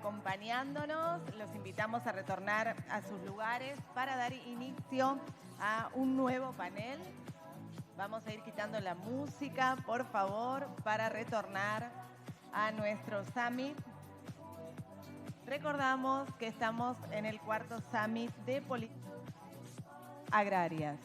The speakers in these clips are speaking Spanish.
acompañándonos. Los invitamos a retornar a sus lugares para dar inicio a un nuevo panel. Vamos a ir quitando la música, por favor, para retornar a nuestro summit. Recordamos que estamos en el cuarto summit de políticas agrarias.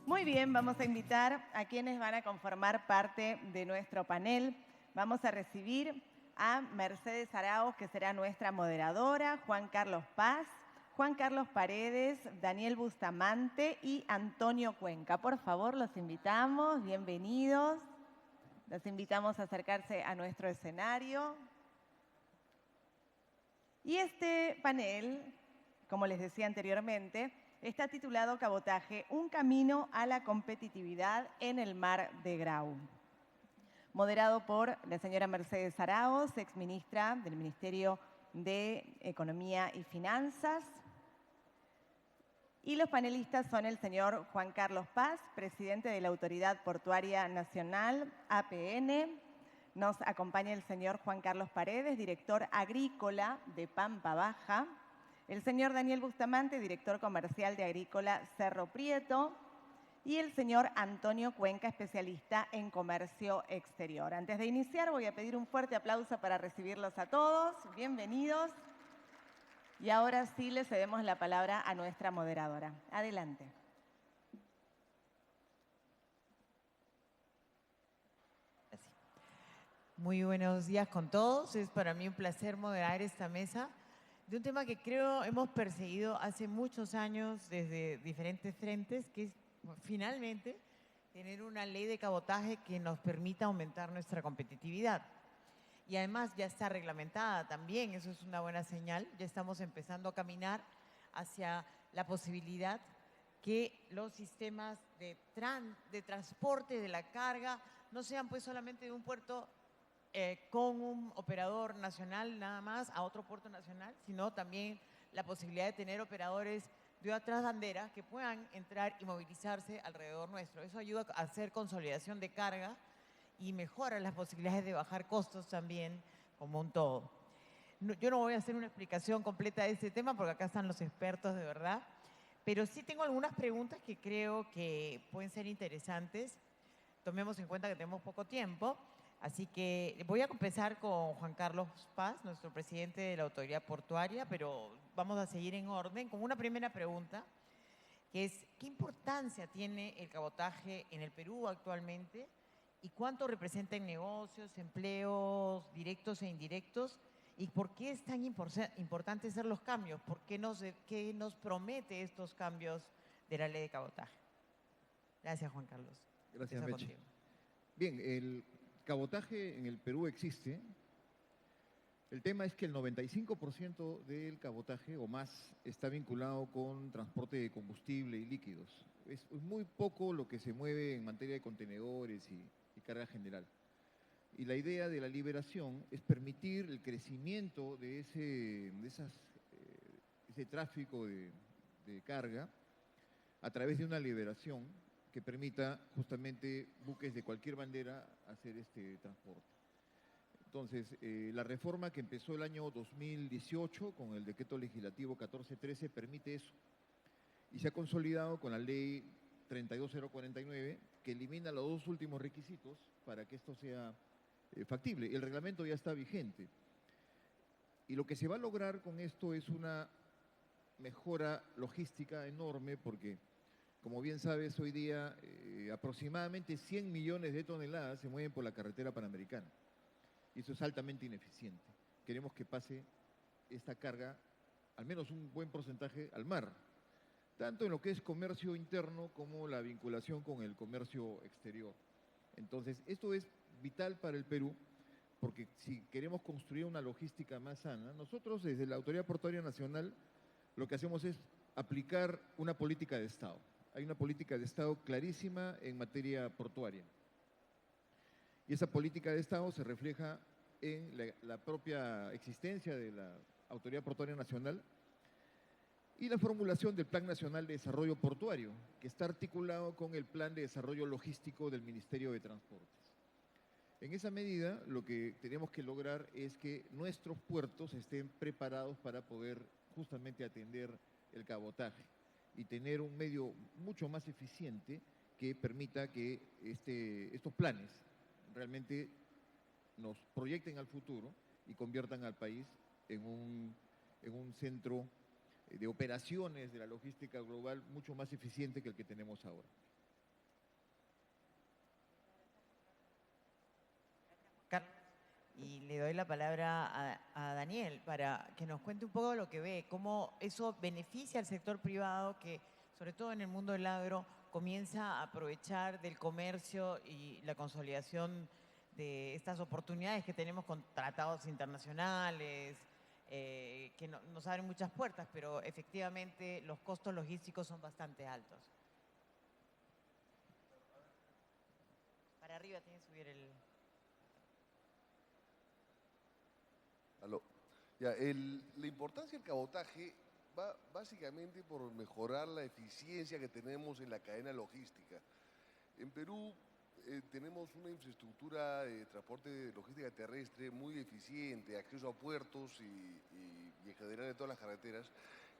Muy bien, vamos a invitar a quienes van a conformar parte de nuestro panel. Vamos a recibir a Mercedes Arauz, que será nuestra moderadora, Juan Carlos Paz, Juan Carlos Paredes, Daniel Bustamante y Antonio Cuenca. Por favor, los invitamos, bienvenidos. Los invitamos a acercarse a nuestro escenario. Y este panel, como les decía anteriormente, está titulado Cabotaje, un camino a la competitividad en el mar de Grau. Moderado por la señora Mercedes Arauz, exministra del Ministerio de Economía y Finanzas. Y los panelistas son el señor Juan Carlos Paz, presidente de la Autoridad Portuaria Nacional, APN. Nos acompaña el señor Juan Carlos Paredes, director agrícola de Pampa Baja. El señor Daniel Bustamante, director comercial de Agrícola Cerro Prieto, y el señor Antonio Cuenca, especialista en comercio exterior. Antes de iniciar, voy a pedir un fuerte aplauso para recibirlos a todos. Bienvenidos. Y ahora sí le cedemos la palabra a nuestra moderadora. Adelante. Muy buenos días con todos. Es para mí un placer moderar esta mesa de un tema que creo hemos perseguido hace muchos años desde diferentes frentes, que es finalmente tener una ley de cabotaje que nos permita aumentar nuestra competitividad. Y además ya está reglamentada también, eso es una buena señal. Ya estamos empezando a caminar hacia la posibilidad que los sistemas de transporte de la carga no sean pues solamente de un puerto con un operador nacional nada más a otro puerto nacional, sino también la posibilidad de tener operadores de otras banderas que puedan entrar y movilizarse alrededor nuestro. Eso ayuda a hacer consolidación de carga y mejora las posibilidades de bajar costos también como un todo. Yo no voy a hacer una explicación completa de este tema porque acá están los expertos de verdad, pero sí tengo algunas preguntas que creo que pueden ser interesantes. Tomemos en cuenta que tenemos poco tiempo. Así que voy a empezar con Juan Carlos Paz, nuestro presidente de la Autoridad Portuaria, pero vamos a seguir en orden con una primera pregunta, que es ¿qué importancia tiene el cabotaje en el Perú actualmente y cuánto representa en negocios, empleos directos e indirectos? ¿Y por qué es tan importante hacer los cambios? ¿Qué nos promete estos cambios de la ley de cabotaje? Gracias, Juan Carlos. Gracias, Meche. Bien, el cabotaje en el Perú existe. El tema es que el 95% del cabotaje o más está vinculado con transporte de combustible y líquidos. Es muy poco lo que se mueve en materia de contenedores y carga general. Y la idea de la liberación es permitir el crecimiento de ese tráfico de carga a través de una liberación que permita justamente buques de cualquier bandera hacer este transporte. Entonces, la reforma que empezó el año 2018 con el decreto legislativo 1413 permite eso y se ha consolidado con la ley 32049 que elimina los dos últimos requisitos para que esto sea factible. El reglamento ya está vigente y lo que se va a lograr con esto es una mejora logística enorme porque, como bien sabes, hoy día aproximadamente 100 millones de toneladas se mueven por la carretera panamericana. Y eso es altamente ineficiente. Queremos que pase esta carga, al menos un buen porcentaje, al mar. Tanto en lo que es comercio interno como la vinculación con el comercio exterior. Entonces, esto es vital para el Perú, porque si queremos construir una logística más sana, nosotros desde la Autoridad Portuaria Nacional lo que hacemos es aplicar una política de Estado. Hay una política de Estado clarísima en materia portuaria. Y esa política de Estado se refleja en la propia existencia de la Autoridad Portuaria Nacional, y la formulación del Plan Nacional de Desarrollo Portuario, que está articulado con el Plan de Desarrollo Logístico del Ministerio de Transportes. En esa medida, lo que tenemos que lograr es que nuestros puertos estén preparados para poder justamente atender el cabotaje y tener un medio mucho más eficiente que permita que estos planes realmente nos proyecten al futuro y conviertan al país en un centro de operaciones de la logística global mucho más eficiente que el que tenemos ahora. Y le doy la palabra a Daniel para que nos cuente un poco lo que ve, cómo eso beneficia al sector privado que, sobre todo en el mundo del agro, comienza a aprovechar del comercio y la consolidación de estas oportunidades que tenemos con tratados internacionales, que nos abren muchas puertas, pero efectivamente los costos logísticos son bastante altos. Para arriba tiene que subir el... Aló. Ya, la importancia del cabotaje va básicamente por mejorar la eficiencia que tenemos en la cadena logística. En Perú tenemos una infraestructura de transporte de logística terrestre muy eficiente, acceso a puertos y en general de todas las carreteras.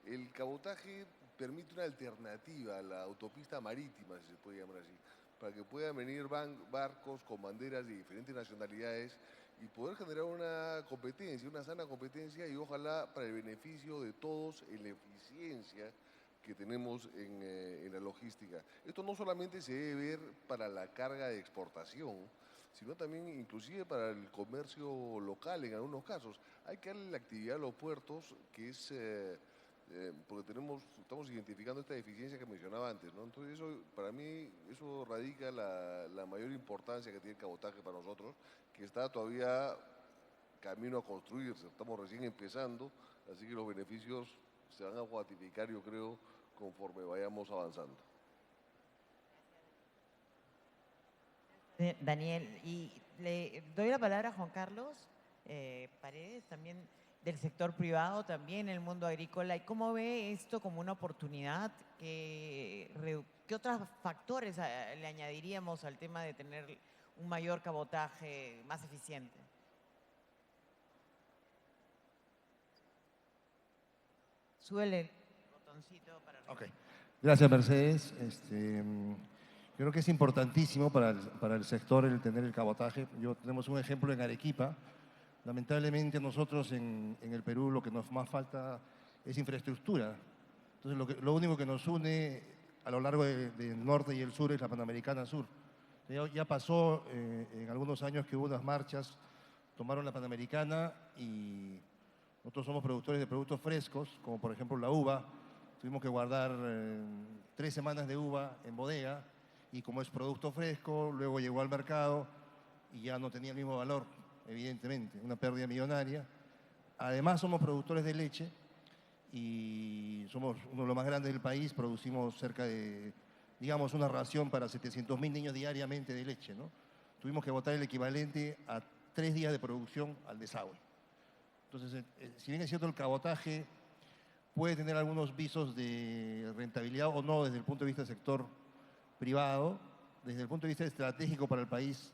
El cabotaje permite una alternativa a la autopista marítima, si se puede llamar así, para que puedan venir barcos con banderas de diferentes nacionalidades y poder generar una competencia, una sana competencia y ojalá para el beneficio de todos en la eficiencia que tenemos en la logística. Esto no solamente se debe ver para la carga de exportación, sino también inclusive para el comercio local en algunos casos. Hay que darle la actividad a los puertos, que es, porque estamos identificando esta deficiencia que mencionaba antes, ¿no? Entonces eso, para mí, eso radica la mayor importancia que tiene el cabotaje para nosotros, que está todavía camino a construirse, estamos recién empezando, así que los beneficios se van a cuantificar, yo creo, conforme vayamos avanzando. Daniel, y le doy la palabra a Juan Carlos Paredes, también del sector privado, también en el mundo agrícola. ¿Y cómo ve esto como una oportunidad? ¿Qué otros factores le añadiríamos al tema de tener un mayor cabotaje más eficiente? Súbele el botoncito para arriba. Ok. Gracias, Mercedes. Creo que es importantísimo para el sector el tener el cabotaje. Tenemos un ejemplo en Arequipa. Lamentablemente nosotros en el Perú lo que nos más falta es infraestructura. Entonces lo único que nos une a lo largo del norte y el sur es la Panamericana Sur. Ya pasó en algunos años que hubo unas marchas, tomaron la Panamericana y nosotros somos productores de productos frescos, como por ejemplo la uva. Tuvimos que guardar 3 semanas de uva en bodega y como es producto fresco, luego llegó al mercado y ya no tenía el mismo valor, evidentemente, una pérdida millonaria. Además somos productores de leche y somos uno de los más grandes del país, producimos cerca de, digamos, una ración para 700.000 niños diariamente de leche, ¿no? Tuvimos que botar el equivalente a 3 días de producción al desagüe. Entonces, si bien es cierto el cabotaje puede tener algunos visos de rentabilidad o no desde el punto de vista del sector privado, desde el punto de vista estratégico para el país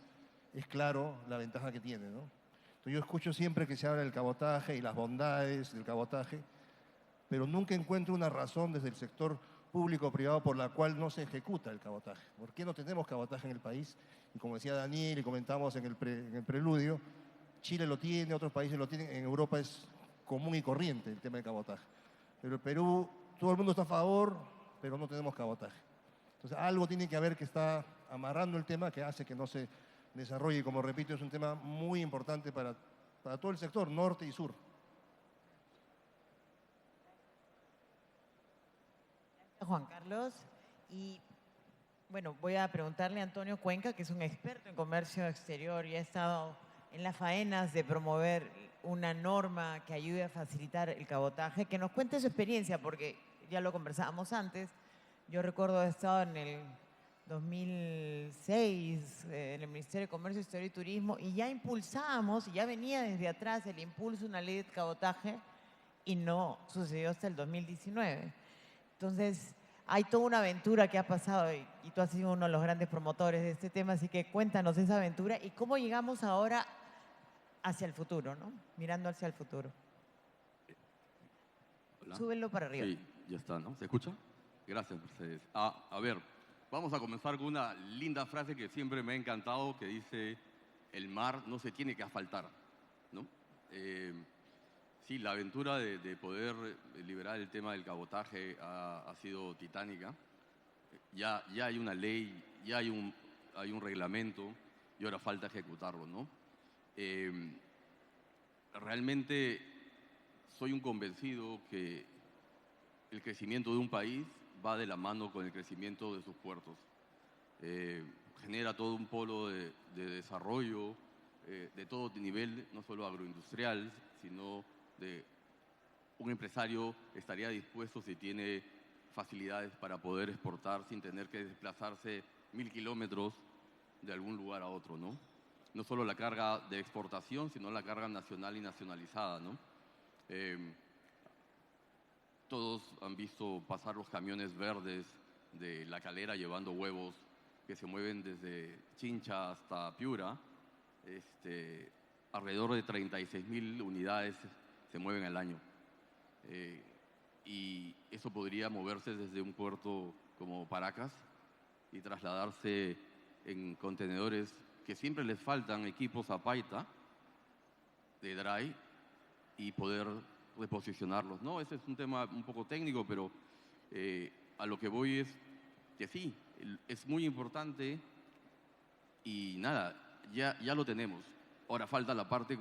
es claro la ventaja que tiene, ¿no? Entonces, yo escucho siempre que se habla del cabotaje y las bondades del cabotaje, pero nunca encuentro una razón desde el sector público o privado por la cual no se ejecuta el cabotaje. ¿Por qué no tenemos cabotaje en el país? Y como decía Daniel y comentamos en el preludio, Chile lo tiene, otros países lo tienen, en Europa es común y corriente el tema del cabotaje. Pero el Perú, todo el mundo está a favor, pero no tenemos cabotaje. Entonces algo tiene que haber que está amarrando el tema que hace que no se desarrolle. Como repito, es un tema muy importante para todo el sector, norte y sur. Juan Carlos. Y bueno, voy a preguntarle a Antonio Cuenca, que es un experto en comercio exterior y ha estado en las faenas de promover una norma que ayude a facilitar el cabotaje, que nos cuente su experiencia, porque ya lo conversábamos antes. Yo recuerdo haber estado en el 2006 en el Ministerio de Comercio Exterior y Turismo y ya impulsábamos, y ya venía desde atrás el impulso de una ley de cabotaje y no sucedió hasta el 2019. Entonces, hay toda una aventura que ha pasado y tú has sido uno de los grandes promotores de este tema, así que cuéntanos esa aventura y cómo llegamos ahora hacia el futuro, ¿no? Mirando hacia el futuro. Hola. Súbelo para arriba. Sí, ya está, ¿no? ¿Se escucha? Gracias, Mercedes. A ver, vamos a comenzar con una linda frase que siempre me ha encantado, que dice, el mar no se tiene que asfaltar, ¿no? Sí, la aventura de poder liberar el tema del cabotaje ha sido titánica. Ya hay una ley, ya hay un reglamento y ahora falta ejecutarlo, ¿no? Realmente soy un convencido que el crecimiento de un país va de la mano con el crecimiento de sus puertos. Genera todo un polo de desarrollo de todo nivel, no solo agroindustrial, sino de un empresario estaría dispuesto si tiene facilidades para poder exportar sin tener que desplazarse 1000 kilómetros de algún lugar a otro, ¿no? No solo la carga de exportación, sino la carga nacional y nacionalizada, ¿no? Todos han visto pasar los camiones verdes de La Calera llevando huevos que se mueven desde Chincha hasta Piura. Alrededor de 36.000 unidades se mueven al año. Y eso podría moverse desde un puerto como Paracas y trasladarse en contenedores que siempre les faltan equipos a paita de dry y poder reposicionarlos, ¿no? Ese es un tema un poco técnico, pero a lo que voy es que sí, es muy importante y nada, ya lo tenemos. Ahora falta la parte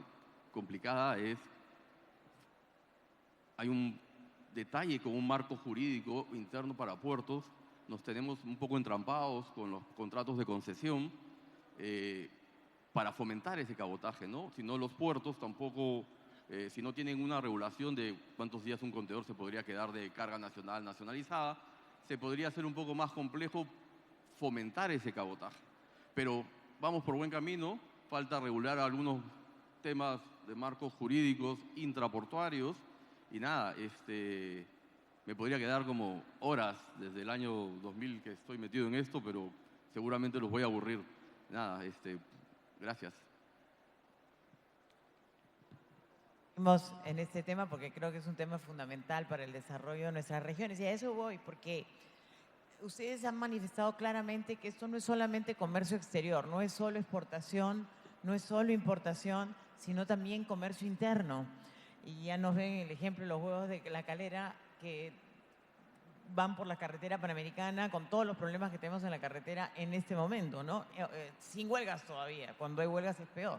complicada, hay un detalle con un marco jurídico interno para puertos. Nos tenemos un poco entrampados con los contratos de concesión para fomentar ese cabotaje, ¿no? Si no, los puertos tampoco, si no tienen una regulación de cuántos días un contenedor se podría quedar de carga nacional nacionalizada, se podría hacer un poco más complejo fomentar ese cabotaje. Pero vamos por buen camino, falta regular algunos temas de marcos jurídicos intraportuarios y nada, me podría quedar como horas desde el año 2000 que estoy metido en esto, pero seguramente los voy a aburrir. Nada, gracias. En este tema porque creo que es un tema fundamental para el desarrollo de nuestras regiones y a eso voy porque ustedes han manifestado claramente que esto no es solamente comercio exterior, no es solo exportación, no es solo importación, sino también comercio interno. Y ya nos ven el ejemplo de los huevos de La Calera que van por la carretera panamericana con todos los problemas que tenemos en la carretera en este momento, ¿no? Sin huelgas todavía, cuando hay huelgas es peor.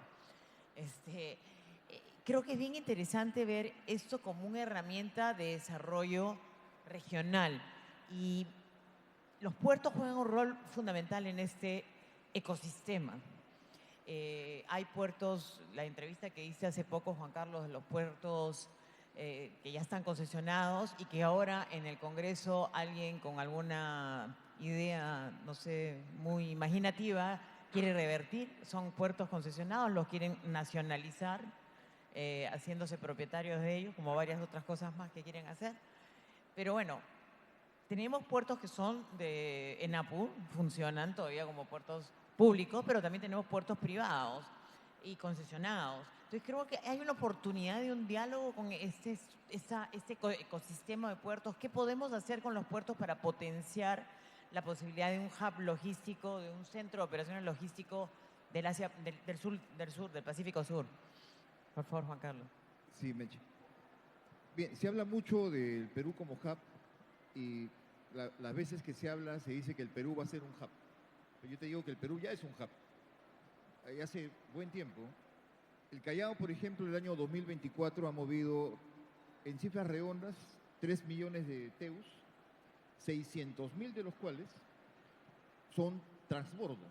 Creo que es bien interesante ver esto como una herramienta de desarrollo regional y los puertos juegan un rol fundamental en este ecosistema. Hay puertos, la entrevista que hice hace poco, Juan Carlos, de los puertos que ya están concesionados y que ahora en el Congreso alguien con alguna idea, no sé, muy imaginativa, quiere revertir. Son puertos concesionados, los quieren nacionalizar, haciéndose propietarios de ellos, como varias otras cosas más que quieren hacer. Pero bueno, tenemos puertos que son de ENAPU, funcionan todavía como puertos públicos, pero también tenemos puertos privados y concesionados. Entonces creo que hay una oportunidad de un diálogo con este ecosistema de puertos. ¿Qué podemos hacer con los puertos para potenciar la posibilidad de un hub logístico, de un centro de operaciones logístico del Asia, del Pacífico Sur? Por favor, Juan Carlos. Sí, Meche. Bien, se habla mucho del Perú como hub y las veces que se habla se dice que el Perú va a ser un hub. Pero yo te digo que el Perú ya es un hub. Hace buen tiempo. El Callao, por ejemplo, el año 2024 ha movido en cifras redondas 3 millones de TEUs, 600.000 de los cuales son transbordo.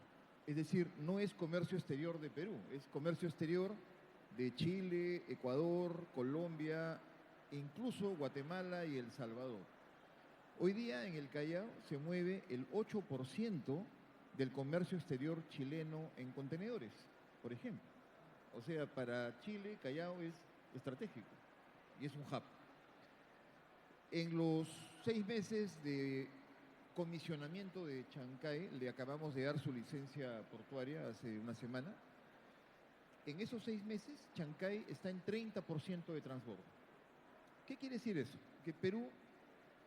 Es decir, no es comercio exterior de Perú, es comercio exterior de Chile, Ecuador, Colombia, incluso Guatemala y El Salvador. Hoy día en el Callao se mueve el 8% del comercio exterior chileno en contenedores, por ejemplo. O sea, para Chile, Callao es estratégico y es un hub. En los 6 meses de comisionamiento de Chancay, le acabamos de dar su licencia portuaria hace una semana. En esos 6 meses, Chancay está en 30% de transbordo. ¿Qué quiere decir eso? Que Perú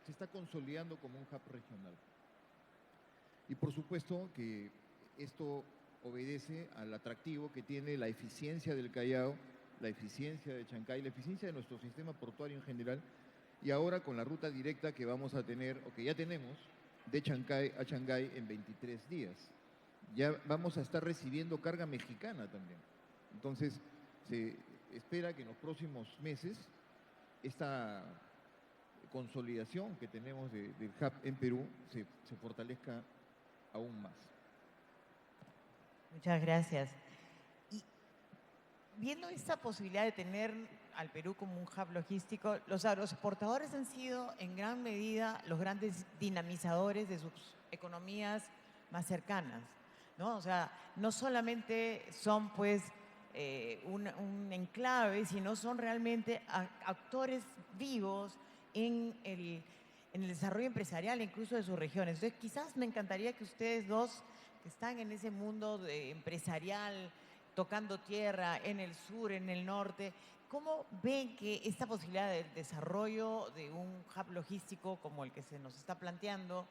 se está consolidando como un hub regional. Y por supuesto que esto obedece al atractivo que tiene la eficiencia del Callao, la eficiencia de Chancay, la eficiencia de nuestro sistema portuario en general, y ahora con la ruta directa que vamos a tener, o que ya tenemos, de Chancay a Shanghái en 23 días. Ya vamos a estar recibiendo carga mexicana también. Entonces, se espera que en los próximos meses esta consolidación que tenemos del hub en Perú se fortalezca aún más. Muchas gracias. Y viendo esta posibilidad de tener al Perú como un hub logístico, los agroexportadores han sido en gran medida los grandes dinamizadores de sus economías más cercanas, ¿no? O sea, no solamente son pues un enclave, sino son realmente actores vivos en el desarrollo empresarial incluso de sus regiones. Entonces, quizás me encantaría que ustedes dos, que están en ese mundo empresarial, tocando tierra en el sur, en el norte, ¿cómo ven que esta posibilidad del desarrollo de un hub logístico como el que se nos está planteando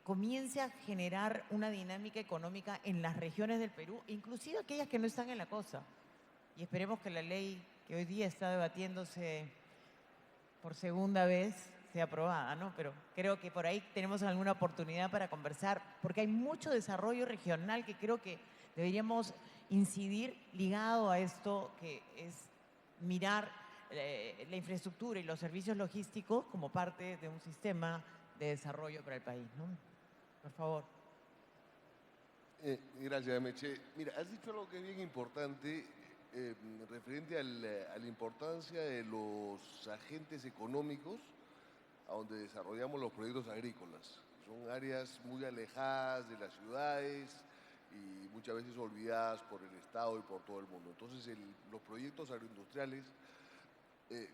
comience a generar una dinámica económica en las regiones del Perú, inclusive aquellas que no están en la costa? Y esperemos que la ley que hoy día está debatiéndose por segunda vez sea aprobada, ¿no? Pero creo que por ahí tenemos alguna oportunidad para conversar, porque hay mucho desarrollo regional que creo que deberíamos incidir ligado a esto, que es mirar la infraestructura y los servicios logísticos como parte de un sistema de desarrollo para el país, ¿no? Por favor. Gracias, Meche. Mira, has dicho algo que es bien importante referente a la importancia de los agentes económicos a donde desarrollamos los proyectos agrícolas. Son áreas muy alejadas de las ciudades y muchas veces olvidadas por el Estado y por todo el mundo. Entonces, los proyectos agroindustriales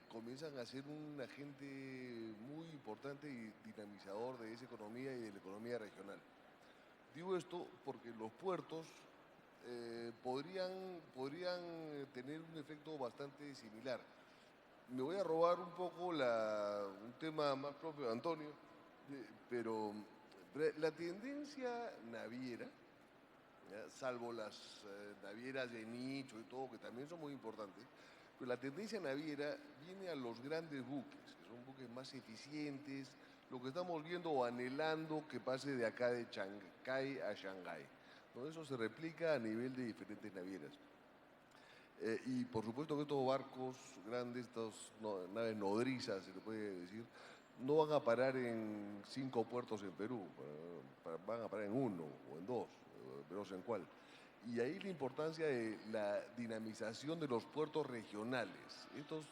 comienzan a ser un agente muy importante y dinamizador de esa economía y de la economía regional. Digo esto porque los puertos podrían tener un efecto bastante similar. Me voy a robar un poco un tema más propio de Antonio, pero la tendencia naviera, salvo las navieras de nicho y todo, que también son muy importantes, pero la tendencia naviera viene a los grandes buques, que son buques más eficientes, lo que estamos viendo o anhelando que pase de acá de Chancay a Shanghái. Todo eso se replica a nivel de diferentes navieras. Y por supuesto que estos barcos grandes, estas naves nodrizas, se le puede decir, no van a parar en 5 puertos en Perú, van a parar en 1 o en 2, pero no sé en cuál. Y ahí la importancia de la dinamización de los puertos regionales. Estos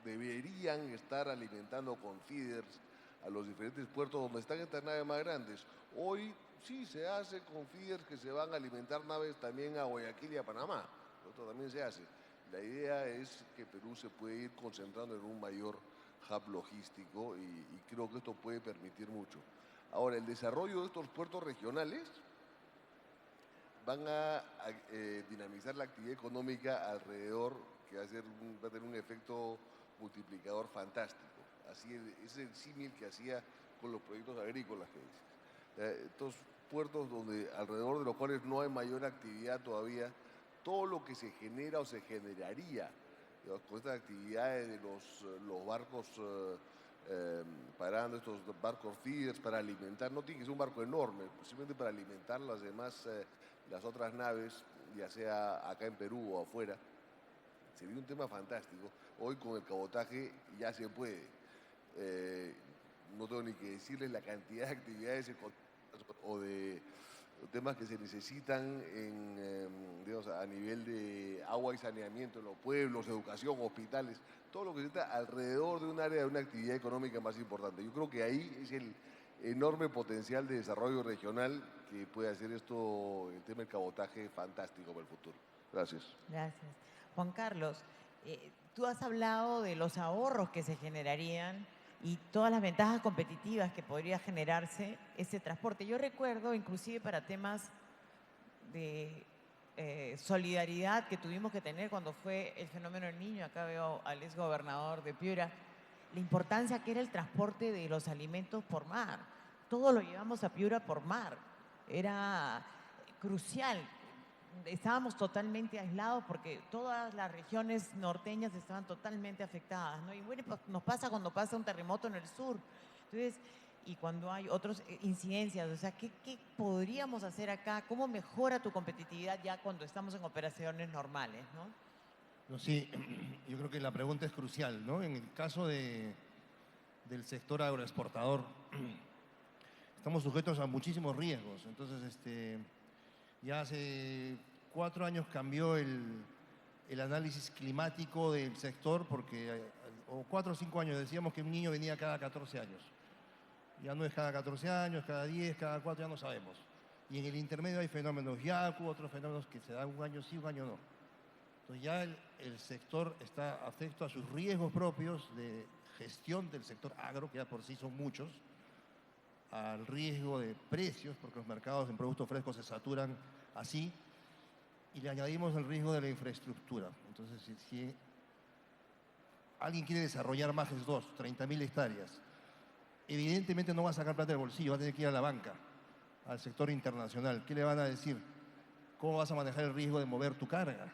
deberían estar alimentando con feeders a los diferentes puertos donde están estas naves más grandes. Hoy sí se hace con feeders que se van a alimentar naves también a Guayaquil y a Panamá. Esto también se hace. La idea es que Perú se puede ir concentrando en un mayor hub logístico y creo que esto puede permitir mucho. Ahora, el desarrollo de estos puertos regionales van a dinamizar la actividad económica alrededor, que va a tener un efecto multiplicador fantástico. Así es el símil que hacía con los proyectos agrícolas que dices. Estos puertos alrededor de los cuales no hay mayor actividad todavía, todo lo que se genera o se generaría con estas actividades de los barcos parando, estos barcos feeders para alimentar, no tiene que ser un barco enorme, simplemente para alimentar las demás, las otras naves, ya sea acá en Perú o afuera, sería un tema fantástico. Hoy con el cabotaje ya se puede. No tengo ni que decirles la cantidad de actividades o de temas que se necesitan digamos, a nivel de agua y saneamiento en los pueblos, educación, hospitales, todo lo que se necesita alrededor de un área de una actividad económica más importante. Yo creo que ahí es el enorme potencial de desarrollo regional que puede hacer esto, el tema del cabotaje, fantástico para el futuro. Gracias. Gracias. Juan Carlos, tú has hablado de los ahorros que se generarían y todas las ventajas competitivas que podría generarse ese transporte. Yo recuerdo, inclusive para temas de solidaridad que tuvimos que tener cuando fue el fenómeno del Niño, acá veo al exgobernador de Piura, la importancia que era el transporte de los alimentos por mar. Todo lo llevamos a Piura por mar. Era crucial. Estábamos totalmente aislados porque todas las regiones norteñas estaban totalmente afectadas, ¿no? Y bueno, pues nos pasa cuando pasa un terremoto en el sur. Entonces, y cuando hay otras incidencias, o sea, ¿qué podríamos hacer acá? ¿Cómo mejora tu competitividad ya cuando estamos en operaciones normales, ¿no? No, sí, yo creo que la pregunta es crucial, ¿no? En el caso del sector agroexportador, estamos sujetos a muchísimos riesgos. Entonces, ya hace 4 años cambió el análisis climático del sector, porque, o 4 o 5 años, decíamos que un niño venía cada 14 años. Ya no es cada 14 años, cada 10, cada 4, ya no sabemos. Y en el intermedio hay fenómenos Yaku, otros fenómenos que se dan un año sí, un año no. Entonces ya el sector está afecto a sus riesgos propios de gestión del sector agro, que ya por sí son muchos, al riesgo de precios, porque los mercados en productos frescos se saturan así, y le añadimos el riesgo de la infraestructura. Entonces, si alguien quiere desarrollar Majes 2, 30.000 hectáreas, evidentemente no va a sacar plata del bolsillo, va a tener que ir a la banca, al sector internacional. ¿Qué le van a decir? ¿Cómo vas a manejar el riesgo de mover tu carga?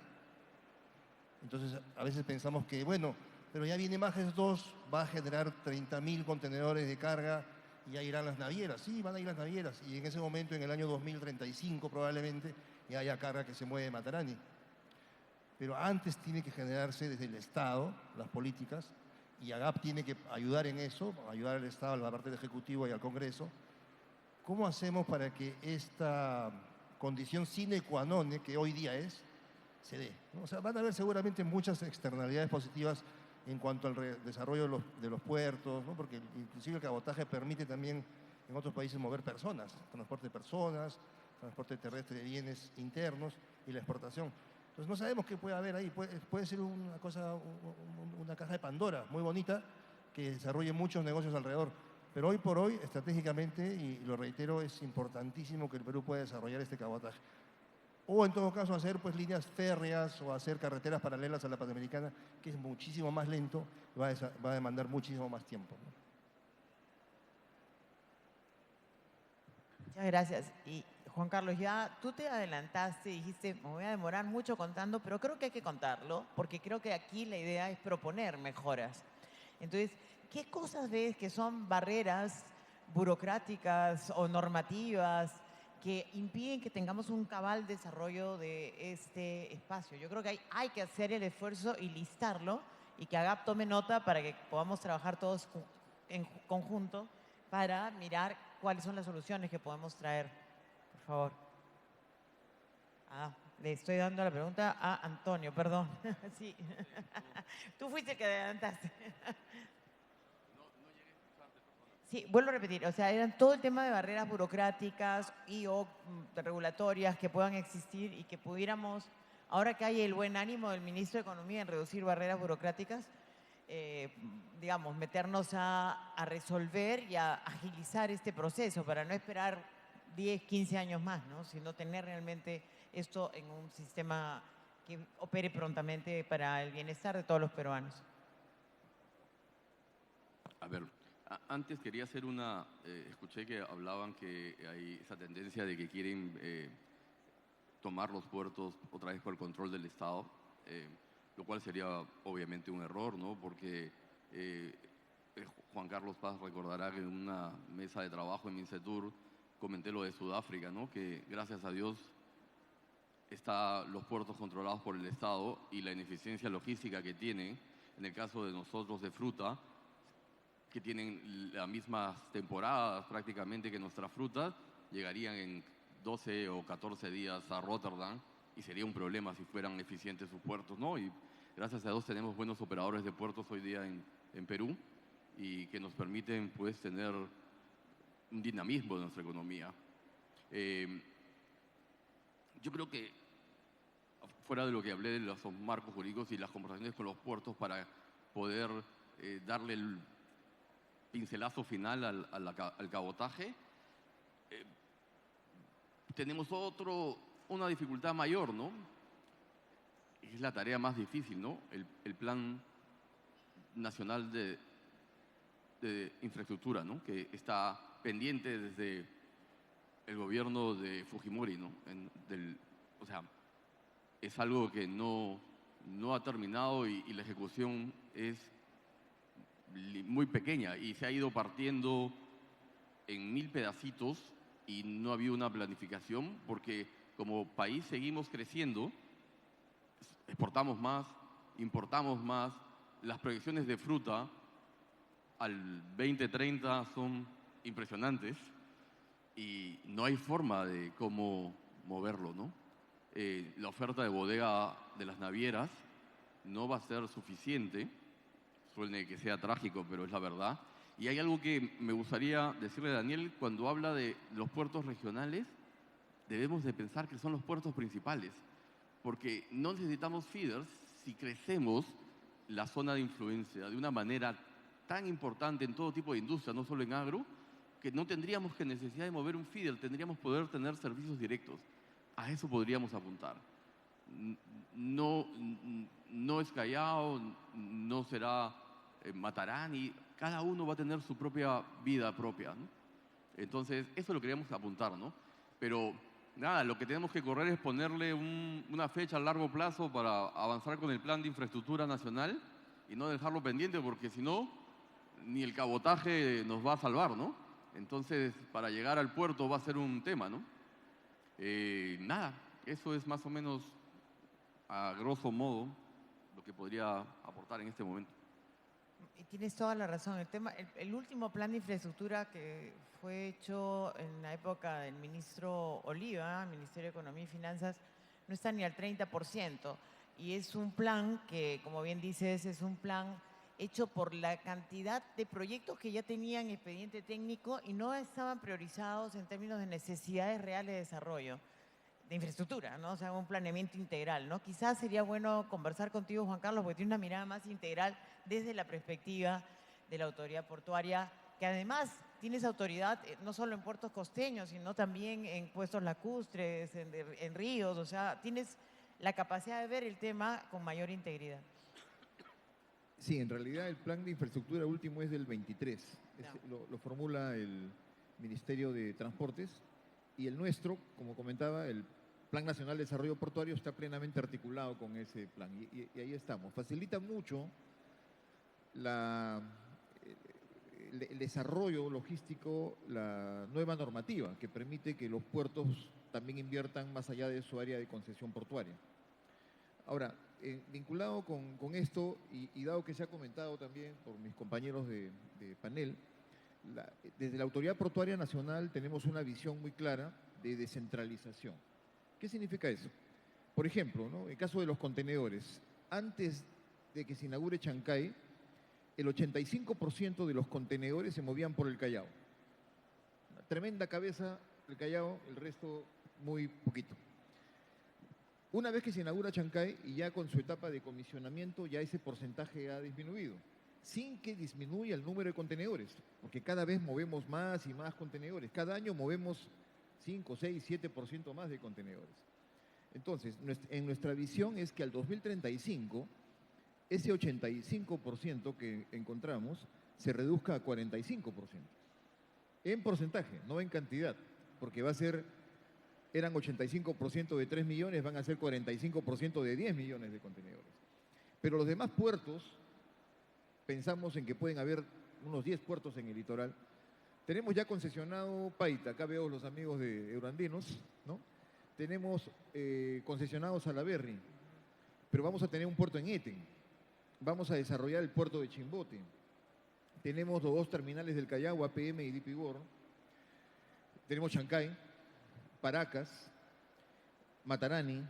Entonces, a veces pensamos que, bueno, pero ya viene Majes 2, va a generar 30.000 contenedores de carga y ya irán las navieras. Sí, van a ir las navieras. Y en ese momento, en el año 2035 probablemente, ya haya carga que se mueve de Matarani. Pero antes tiene que generarse desde el Estado las políticas, y AGAP tiene que ayudar en eso, ayudar al Estado, a la parte del Ejecutivo y al Congreso. ¿Cómo hacemos para que esta condición sine qua non que hoy día se dé, ¿no? O sea, van a haber seguramente muchas externalidades positivas en cuanto al desarrollo de los puertos, ¿no? Porque inclusive el cabotaje permite también en otros países mover personas, transporte de personas, transporte terrestre de bienes internos y la exportación. Entonces no sabemos qué puede haber ahí, puede ser una cosa, una caja de Pandora muy bonita que desarrolle muchos negocios alrededor. Pero hoy por hoy, estratégicamente, y lo reitero, es importantísimo que el Perú pueda desarrollar este cabotaje. O en todo caso hacer pues líneas férreas o hacer carreteras paralelas a la Panamericana, que es muchísimo más lento, va a demandar muchísimo más tiempo, ¿no? Muchas gracias. Y Juan Carlos, ya tú te adelantaste y dijiste, me voy a demorar mucho contando, pero creo que hay que contarlo, porque creo que aquí la idea es proponer mejoras. Entonces, ¿qué cosas ves que son barreras burocráticas o normativas que impiden que tengamos un cabal desarrollo de este espacio? Yo creo que hay que hacer el esfuerzo y listarlo, y que AGAP tome nota para que podamos trabajar todos en conjunto para mirar cuáles son las soluciones que podemos traer. Por favor. Le estoy dando la pregunta a Antonio, perdón. Sí. Tú fuiste el que adelantaste. Sí, vuelvo a repetir, o sea, eran todo el tema de barreras burocráticas y o regulatorias que puedan existir y que pudiéramos, ahora que hay el buen ánimo del ministro de Economía en reducir barreras burocráticas, digamos, meternos a resolver y a agilizar este proceso para no esperar 10, 15 años más, ¿no? Sino tener realmente esto en un sistema que opere prontamente para el bienestar de todos los peruanos. A ver, antes quería hacer escuché que hablaban que hay esa tendencia de que quieren tomar los puertos otra vez por el control del Estado, lo cual sería obviamente un error, ¿no? Porque Juan Carlos Paz recordará que en una mesa de trabajo en Mincetur comenté lo de Sudáfrica, ¿no? Que gracias a Dios están los puertos controlados por el Estado, y la ineficiencia logística que tienen, en el caso de nosotros de fruta, que tienen las mismas temporadas prácticamente que nuestras frutas, llegarían en 12 o 14 días a Rotterdam, y sería un problema si fueran eficientes sus puertos, ¿no? Y gracias a Dios tenemos buenos operadores de puertos hoy día en Perú, y que nos permiten pues tener un dinamismo de nuestra economía. Yo creo que, fuera de lo que hablé de los marcos jurídicos y las conversaciones con los puertos para poder darle pincelazo final al cabotaje, tenemos una dificultad mayor, ¿no? Es la tarea más difícil, ¿no? El Plan Nacional de Infraestructura, ¿no? Que está pendiente desde el gobierno de Fujimori, ¿no? O sea, es algo que no ha terminado y la ejecución es muy pequeña y se ha ido partiendo en 1000 pedacitos y no ha habido una planificación porque como país seguimos creciendo, exportamos más, importamos más, las proyecciones de fruta al 2030 son impresionantes y no hay forma de cómo moverlo, ¿no? La oferta de bodega de las navieras no va a ser suficiente, suene que sea trágico, pero es la verdad. Y hay algo que me gustaría decirle a Daniel, cuando habla de los puertos regionales, debemos de pensar que son los puertos principales, porque no necesitamos feeders si crecemos la zona de influencia de una manera tan importante en todo tipo de industria, no solo en agro, que no tendríamos que necesidad de mover un feeder, tendríamos poder tener servicios directos. A eso podríamos apuntar. No es Callao, no será Matarani, cada uno va a tener su propia vida propia, ¿no? Entonces, eso lo queríamos apuntar, ¿no? Pero nada, lo que tenemos que correr es ponerle una fecha a largo plazo para avanzar con el plan de infraestructura nacional y no dejarlo pendiente, porque si no, ni el cabotaje nos va a salvar, ¿no? Entonces, para llegar al puerto va a ser un tema, ¿no? Nada, eso es más o menos, a grosso modo, lo que podría aportar en este momento. Y tienes toda la razón. El último plan de infraestructura que fue hecho en la época del ministro Oliva, Ministerio de Economía y Finanzas, no está ni al 30%. Y es un plan que, como bien dices, es un plan hecho por la cantidad de proyectos que ya tenían expediente técnico y no estaban priorizados en términos de necesidades reales de desarrollo, de infraestructura, ¿no? O sea, un planeamiento integral, ¿no? Quizás sería bueno conversar contigo, Juan Carlos, porque tiene una mirada más integral desde la perspectiva de la autoridad portuaria, que además tienes autoridad no solo en puertos costeños, sino también en puestos lacustres, en ríos, o sea, tienes la capacidad de ver el tema con mayor integridad. Sí, en realidad el plan de infraestructura último es del 23. Lo formula el Ministerio de Transportes y el nuestro, como comentaba, el Plan Nacional de Desarrollo Portuario está plenamente articulado con ese plan y ahí estamos. Facilita mucho el desarrollo logístico, la nueva normativa que permite que los puertos también inviertan más allá de su área de concesión portuaria. Ahora, vinculado con esto, y dado que se ha comentado también por mis compañeros de panel, desde la Autoridad Portuaria Nacional tenemos una visión muy clara de descentralización. ¿Qué significa eso? Por ejemplo, ¿no? En el caso de los contenedores, antes de que se inaugure Chancay, el 85% de los contenedores se movían por el Callao. Una tremenda cabeza el Callao, el resto muy poquito. Una vez que se inaugura Chancay y ya con su etapa de comisionamiento, ya ese porcentaje ha disminuido, sin que disminuya el número de contenedores, porque cada vez movemos más y más contenedores. Cada año movemos 5, 6, 7% más de contenedores. Entonces, en nuestra visión es que al 2035, ese 85% que encontramos se reduzca a 45%. En porcentaje, no en cantidad, porque eran 85% de 3 millones, van a ser 45% de 10 millones de contenedores. Pero los demás puertos, pensamos en que pueden haber unos 10 puertos en el litoral. Tenemos ya concesionado Paita, acá veo los amigos de Eurandinos, ¿no? Tenemos concesionados Salaberry, pero vamos a tener un puerto en Eten. Vamos a desarrollar el puerto de Chimbote. Tenemos los 2 terminales del Callao, APM y DP World. Tenemos Chancay, Paracas, Matarani.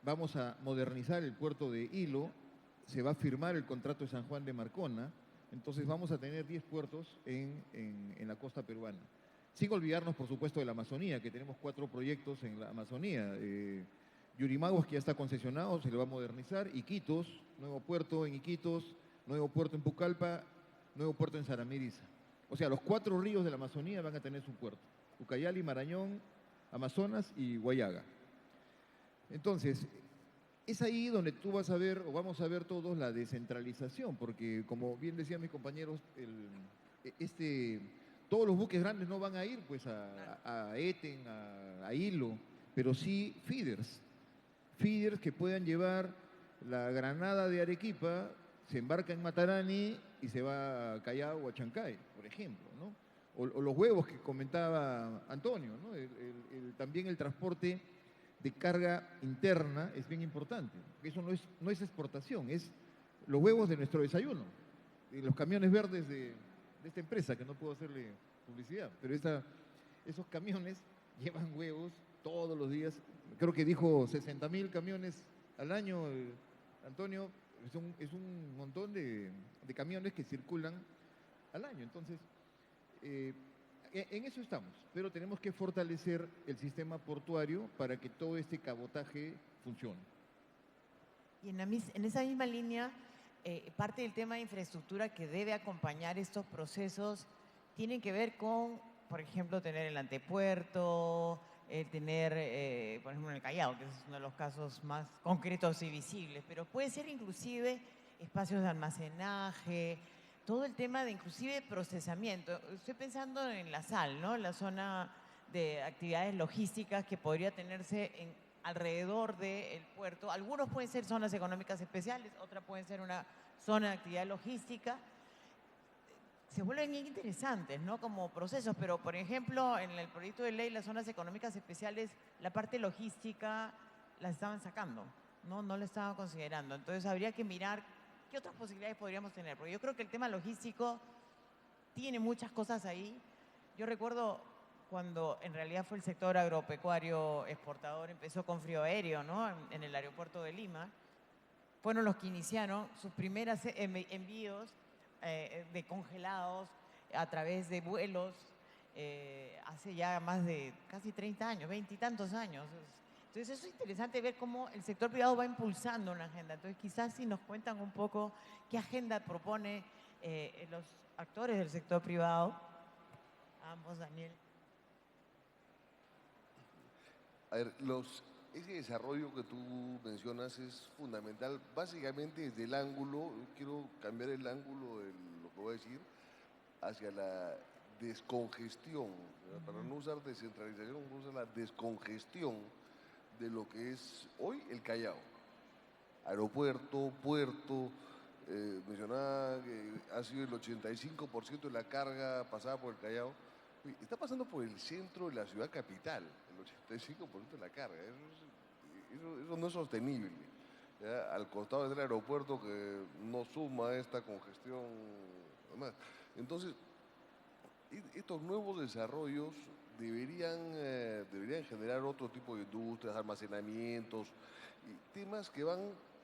Vamos a modernizar el puerto de Hilo. Se va a firmar el contrato de San Juan de Marcona. Entonces vamos a tener 10 puertos en la costa peruana. Sin olvidarnos, por supuesto, de la Amazonía, que tenemos 4 proyectos en la Amazonía. Yurimaguas, que ya está concesionado, se le va a modernizar. Iquitos, nuevo puerto en Iquitos, nuevo puerto en Pucallpa, nuevo puerto en Saramiriza. O sea, los 4 ríos de la Amazonía van a tener su puerto. Ucayali, Marañón, Amazonas y Guayaga. Entonces, es ahí donde tú vas a ver, o vamos a ver todos, la descentralización, porque como bien decían mis compañeros, todos los buques grandes no van a ir pues a Eten, a Hilo, pero sí feeders que puedan llevar la granada de Arequipa, se embarca en Matarani y se va a Callao o a Chancay, por ejemplo, ¿no? O los huevos que comentaba Antonio, ¿no? También el transporte de carga interna es bien importante. Eso no es exportación, es los huevos de nuestro desayuno, de los camiones verdes de esta empresa, que no puedo hacerle publicidad, pero esos camiones llevan huevos todos los días. Creo que dijo 60.000 camiones al año, Antonio. Es un montón de camiones que circulan al año. Entonces, en eso estamos, pero tenemos que fortalecer el sistema portuario para que todo este cabotaje funcione. Y en esa misma línea, parte del tema de infraestructura que debe acompañar estos procesos tiene que ver con, por ejemplo, tener el antepuerto, tener, por ejemplo, en el Callao, que es uno de los casos más concretos y visibles, pero puede ser inclusive espacios de almacenaje, todo el tema de inclusive procesamiento. Estoy pensando en la sal, ¿no? La zona de actividades logísticas que podría tenerse alrededor del puerto. Algunos pueden ser zonas económicas especiales, otras pueden ser una zona de actividad logística. Se vuelven bien interesantes, ¿no? Como procesos, pero por ejemplo, en el proyecto de ley, las zonas económicas especiales, la parte logística la estaban sacando, ¿no? No la estaban considerando. Entonces habría que mirar qué otras posibilidades podríamos tener, porque yo creo que el tema logístico tiene muchas cosas ahí. Yo recuerdo cuando en realidad fue el sector agropecuario exportador, empezó con frío aéreo, ¿no? En el aeropuerto de Lima. Fueron los que iniciaron sus primeros envíos de congelados a través de vuelos hace ya más de casi 30 años, 20 y tantos años. Entonces eso es interesante ver cómo el sector privado va impulsando una agenda. Entonces quizás si nos cuentan un poco qué agenda propone los actores del sector privado. Ambos, Daniel. A ver, ese desarrollo que tú mencionas es fundamental, básicamente desde el ángulo, quiero cambiar el ángulo de lo que voy a decir, hacia la descongestión, para no usar descentralización, vamos a usar la descongestión de lo que es hoy el Callao. Aeropuerto, puerto, mencionaba que ha sido el 85% de la carga pasada por el Callao. Está pasando por el centro de la ciudad capital, el 85% de la carga. Eso no es sostenible. ¿Ya? Al costado del aeropuerto que no suma esta congestión. Además. Entonces, estos nuevos desarrollos deberían generar otro tipo de industrias, almacenamientos, y temas que van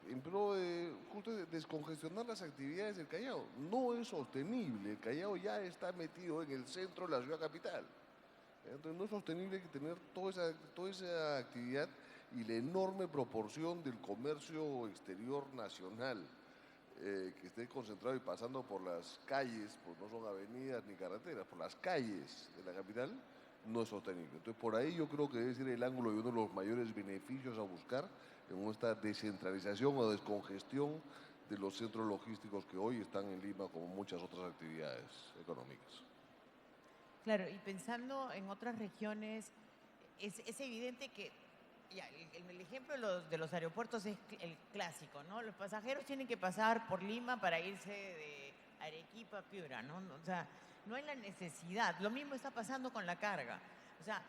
en pro de justo descongestionar las actividades del Callao. No es sostenible, el Callao ya está metido en el centro de la ciudad capital. Entonces no es sostenible tener toda esa actividad y la enorme proporción del comercio exterior nacional que esté concentrado y pasando por las calles, pues no son avenidas ni carreteras, por las calles de la capital, no es sostenible. Entonces por ahí yo creo que debe ser el ángulo y uno de los mayores beneficios a buscar en esta descentralización o descongestión de los centros logísticos que hoy están en Lima, como muchas otras actividades económicas. Claro, y pensando en otras regiones, es evidente que ya, el ejemplo de los aeropuertos es el clásico, ¿no? Los pasajeros tienen que pasar por Lima para irse de Arequipa a Piura, ¿no? O sea, no hay la necesidad. Lo mismo está pasando con la carga. O sea,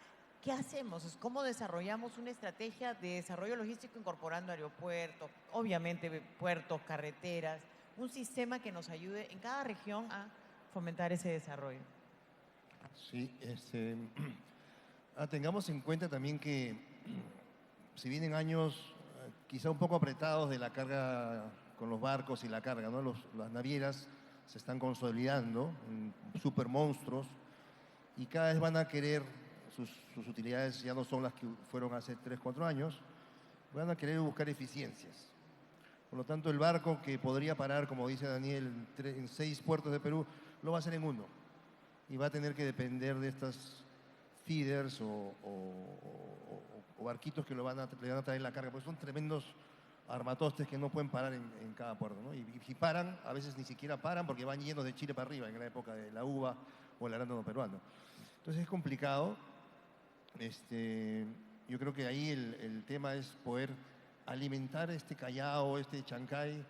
¿qué hacemos? ¿Cómo desarrollamos una estrategia de desarrollo logístico incorporando aeropuertos, obviamente puertos, carreteras, un sistema que nos ayude en cada región a fomentar ese desarrollo? Sí, tengamos en cuenta también que si vienen años quizá un poco apretados de la carga con los barcos y la carga, ¿no? Las navieras se están consolidando en super monstruos y cada vez van a querer, sus utilidades ya no son las que fueron hace 3, 4 años, van a querer buscar eficiencias. Por lo tanto, el barco que podría parar, como dice Daniel, en 6 puertos de Perú, lo va a hacer en 1. y va a tener que depender de estas feeders o barquitos que le van a traer la carga, porque son tremendos armatostes que no pueden parar en cada puerto, ¿no? Y si paran, a veces ni siquiera paran porque van llenos de Chile para arriba en la época de la uva o el arándano peruano. Entonces es complicado. Yo creo que ahí el tema es poder alimentar este Callao, este Chancay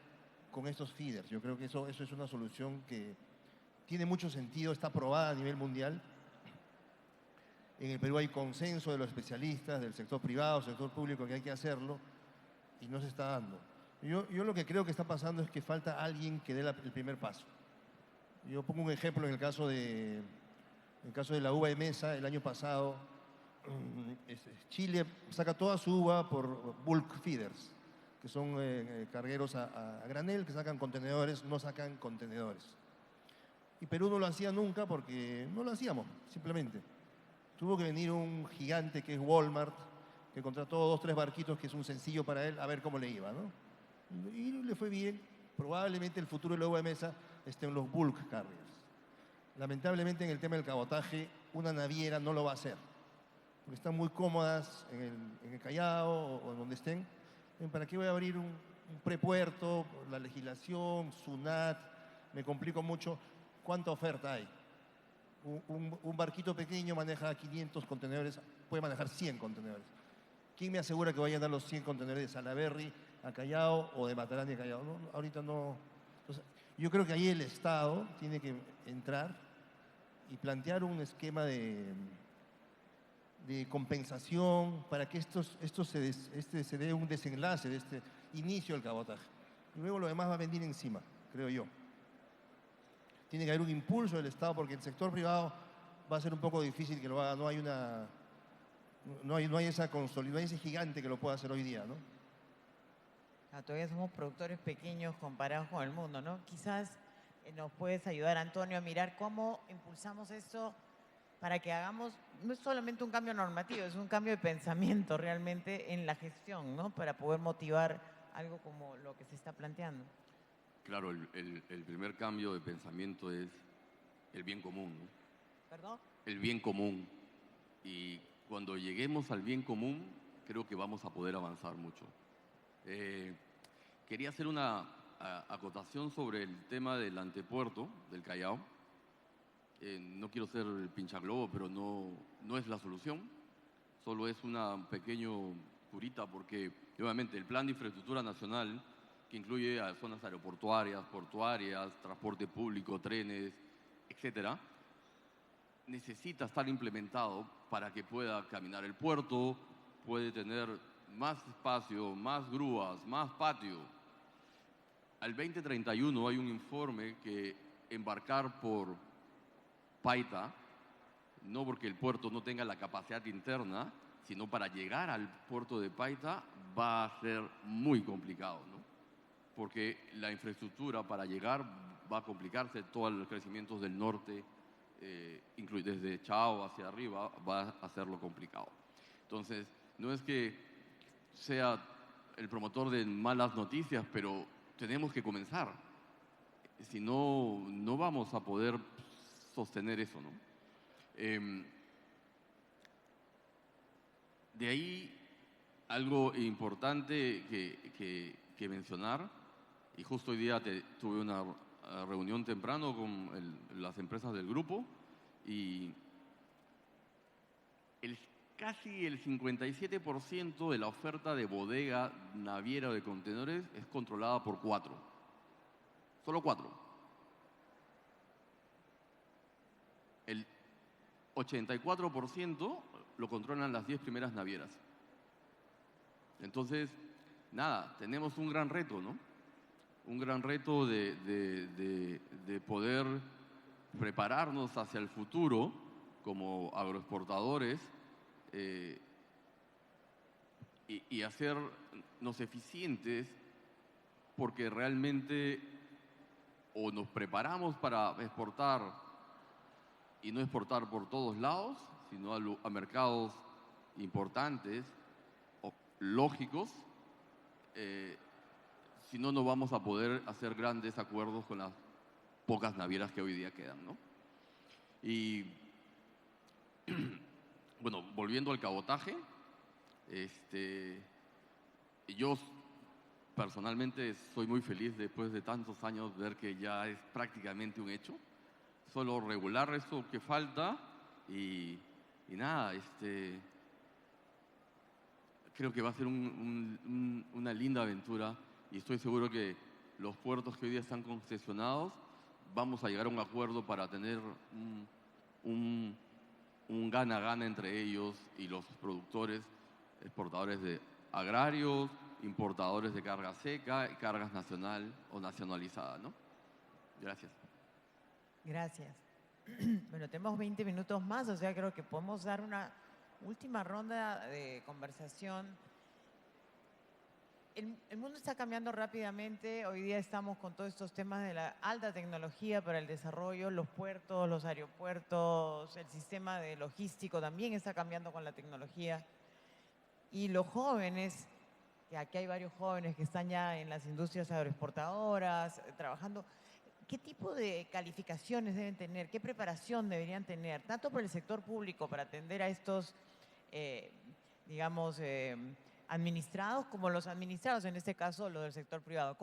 con estos feeders. Yo creo que eso es una solución que tiene mucho sentido, está aprobada a nivel mundial. En el Perú hay consenso de los especialistas, del sector privado, sector público, que hay que hacerlo, y no se está dando. Yo lo que creo que está pasando es que falta alguien que dé el primer paso. Yo pongo un ejemplo en el caso de la uva de mesa. El año pasado Chile saca toda su uva por bulk feeders, que son cargueros a granel, que sacan contenedores, no sacan contenedores. Y Perú no lo hacía nunca porque no lo hacíamos, simplemente. Tuvo que venir un gigante que es Walmart, que contrató 2 o 3 barquitos, que es un sencillo para él, a ver cómo le iba, ¿no? Y le fue bien. Probablemente el futuro de la uva de mesa esté en los bulk carriers. Lamentablemente en el tema del cabotaje, una naviera no lo va a hacer, porque están muy cómodas en el Callao o donde estén. ¿Para qué voy a abrir un prepuerto? La legislación, SUNAT, me complico mucho. ¿Cuánta oferta hay? Un barquito pequeño maneja 500 contenedores, puede manejar 100 contenedores. ¿Quién me asegura que vayan a dar los 100 contenedores de Salaberry a Callao o de Matarani a Callao? No, ahorita no. Entonces, yo creo que ahí el Estado tiene que entrar y plantear un esquema de compensación para que se dé un desenlace de este inicio del cabotaje. Y luego lo demás va a venir encima, creo yo. Tiene que haber un impulso del Estado, porque el sector privado va a ser un poco difícil que lo haga. No hay esa consolidación, no hay ese gigante que lo pueda hacer hoy día, ¿no? Todavía somos productores pequeños comparados con el mundo, ¿no? Quizás nos puedes ayudar, Antonio, a mirar cómo impulsamos esto para que hagamos, no es solamente un cambio normativo, es un cambio de pensamiento realmente en la gestión, ¿no? Para poder motivar algo como lo que se está planteando. Claro, el primer cambio de pensamiento es el bien común, ¿no? ¿Perdón? El bien común. Y cuando lleguemos al bien común, creo que vamos a poder avanzar mucho. Quería hacer una acotación sobre el tema del antepuerto del Callao. No quiero ser el pinchaglobo, pero no es la solución. Solo es una pequeño curita, porque obviamente el Plan de Infraestructura Nacional, que incluye a zonas aeroportuarias, portuarias, transporte público, trenes, etcétera, necesita estar implementado para que pueda caminar el puerto, puede tener más espacio, más grúas, más patio. Al 2031 hay un informe que embarcar por Paita, no porque el puerto no tenga la capacidad interna, sino para llegar al puerto de Paita va a ser muy complicado, ¿no? Porque la infraestructura para llegar va a complicarse, todos los crecimientos del norte, desde Chao hacia arriba, va a hacerlo complicado. Entonces, no es que sea el promotor de malas noticias, pero tenemos que comenzar. Si no, no vamos a poder sostener eso, ¿no? De ahí, algo importante que mencionar, y justo hoy día tuve una reunión temprano con las empresas del grupo, y casi el 57% de la oferta de bodega naviera o de contenedores es controlada por 4. Solo 4. El 84% lo controlan las 10 primeras navieras. Entonces, nada, tenemos un gran reto, ¿no? Un gran reto de poder prepararnos hacia el futuro como agroexportadores, y hacernos eficientes, porque realmente o nos preparamos para exportar y no exportar por todos lados, sino a mercados importantes o lógicos, si no, no vamos a poder hacer grandes acuerdos con las pocas navieras que hoy día quedan, ¿no? Y bueno, volviendo al cabotaje, yo personalmente soy muy feliz después de tantos años ver que ya es prácticamente un hecho. Solo regular eso que falta y nada, creo que va a ser una linda aventura y estoy seguro que los puertos que hoy día están concesionados vamos a llegar a un acuerdo para tener un gana-gana entre ellos y los productores, exportadores de agrarios, importadores de carga seca y cargas nacional o nacionalizada, ¿no? Gracias. Gracias. Bueno, tenemos 20 minutos más, o sea, creo que podemos dar una última ronda de conversación. El mundo está cambiando rápidamente. Hoy día estamos con todos estos temas de la alta tecnología para el desarrollo, los puertos, los aeropuertos, el sistema de logístico también está cambiando con la tecnología. Y los jóvenes, que aquí hay varios jóvenes que están ya en las industrias agroexportadoras, trabajando, ¿qué tipo de calificaciones deben tener? ¿Qué preparación deberían tener? Tanto por el sector público para atender a estos, digamos, administrados como los administrados, en este caso los del sector privado.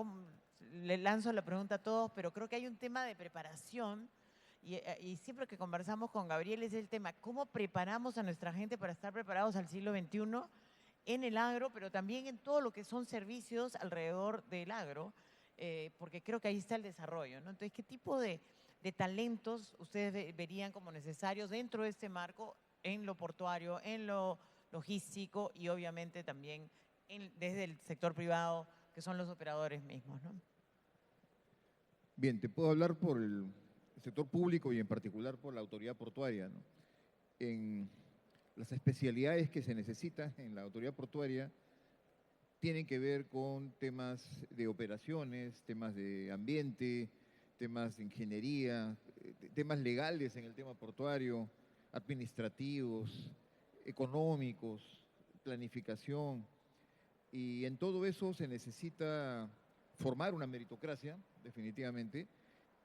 Le lanzo la pregunta a todos, pero creo que hay un tema de preparación y siempre que conversamos con Gabriel es el tema, ¿cómo preparamos a nuestra gente para estar preparados al siglo XXI en el agro, pero también en todo lo que son servicios alrededor del agro? Porque creo que ahí está el desarrollo, ¿no? Entonces, ¿qué tipo de talentos ustedes verían como necesarios dentro de este marco en lo portuario, en lo logístico y obviamente también desde el sector privado, que son los operadores mismos, ¿no? Bien, te puedo hablar por el sector público y en particular por la autoridad portuaria, ¿no? En las especialidades que se necesitan en la autoridad portuaria tienen que ver con temas de operaciones, temas de ambiente, temas de ingeniería, temas legales en el tema portuario, administrativos, económicos, planificación. Y en todo eso se necesita formar una meritocracia, definitivamente,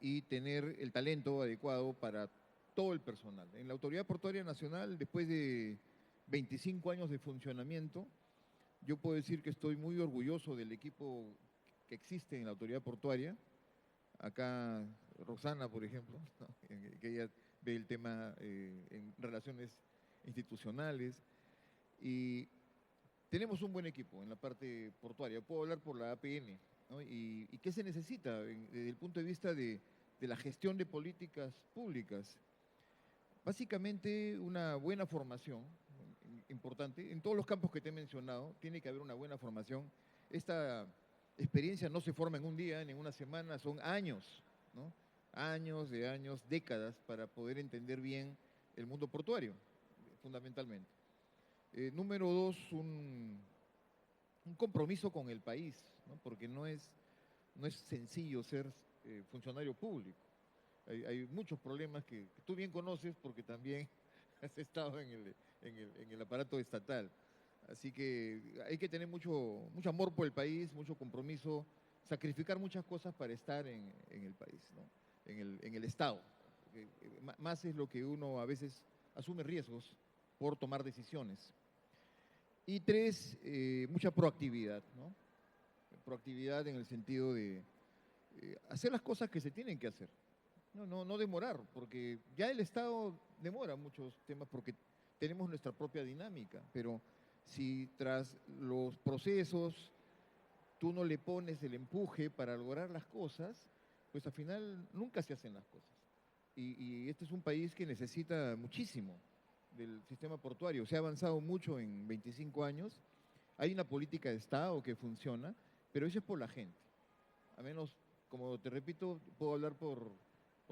y tener el talento adecuado para todo el personal. En la Autoridad Portuaria Nacional, después de 25 años de funcionamiento, yo puedo decir que estoy muy orgulloso del equipo que existe en la Autoridad Portuaria. Acá Roxana, por ejemplo, ¿no? Que ella ve el tema en relaciones institucionales. Y tenemos un buen equipo en la parte portuaria. Puedo hablar por la APN, ¿no? ¿Y qué se necesita desde el punto de vista de la gestión de políticas públicas? Básicamente una buena formación, importante, en todos los campos que te he mencionado, tiene que haber una buena formación. Esta experiencia no se forma en un día, ni en una semana, son años, ¿no? Años, décadas para poder entender bien el mundo portuario, fundamentalmente. Número dos, un compromiso con el país, ¿no? Porque no es sencillo ser funcionario público. Hay muchos problemas que tú bien conoces porque también has estado en el aparato estatal. Así que hay que tener mucho amor por el país, mucho compromiso, sacrificar muchas cosas para estar en el país, ¿no? En el Estado. Más es lo que uno a veces asume riesgos por tomar decisiones. Y tres, mucha proactividad, ¿no? Proactividad en el sentido de hacer las cosas que se tienen que hacer. No demorar, porque ya el Estado demora muchos temas porque tenemos nuestra propia dinámica, pero si tras los procesos tú no le pones el empuje para lograr las cosas, pues al final nunca se hacen las cosas. Y este es un país que necesita muchísimo del sistema portuario. Se ha avanzado mucho en 25 años, hay una política de Estado que funciona, pero eso es por la gente. A menos, como te repito, puedo hablar por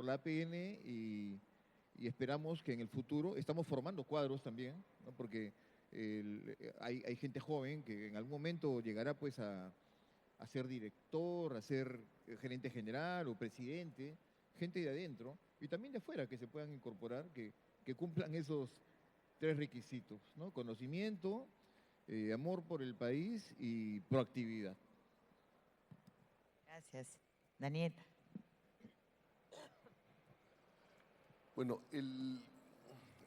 la APN y esperamos que en el futuro, estamos formando cuadros también, ¿no? Porque hay gente joven que en algún momento llegará pues a ser director, a ser gerente general o presidente, gente de adentro y también de afuera que se puedan incorporar, que cumplan esos tres requisitos, ¿no? Conocimiento, amor por el país y proactividad. Gracias. Daniel. Bueno,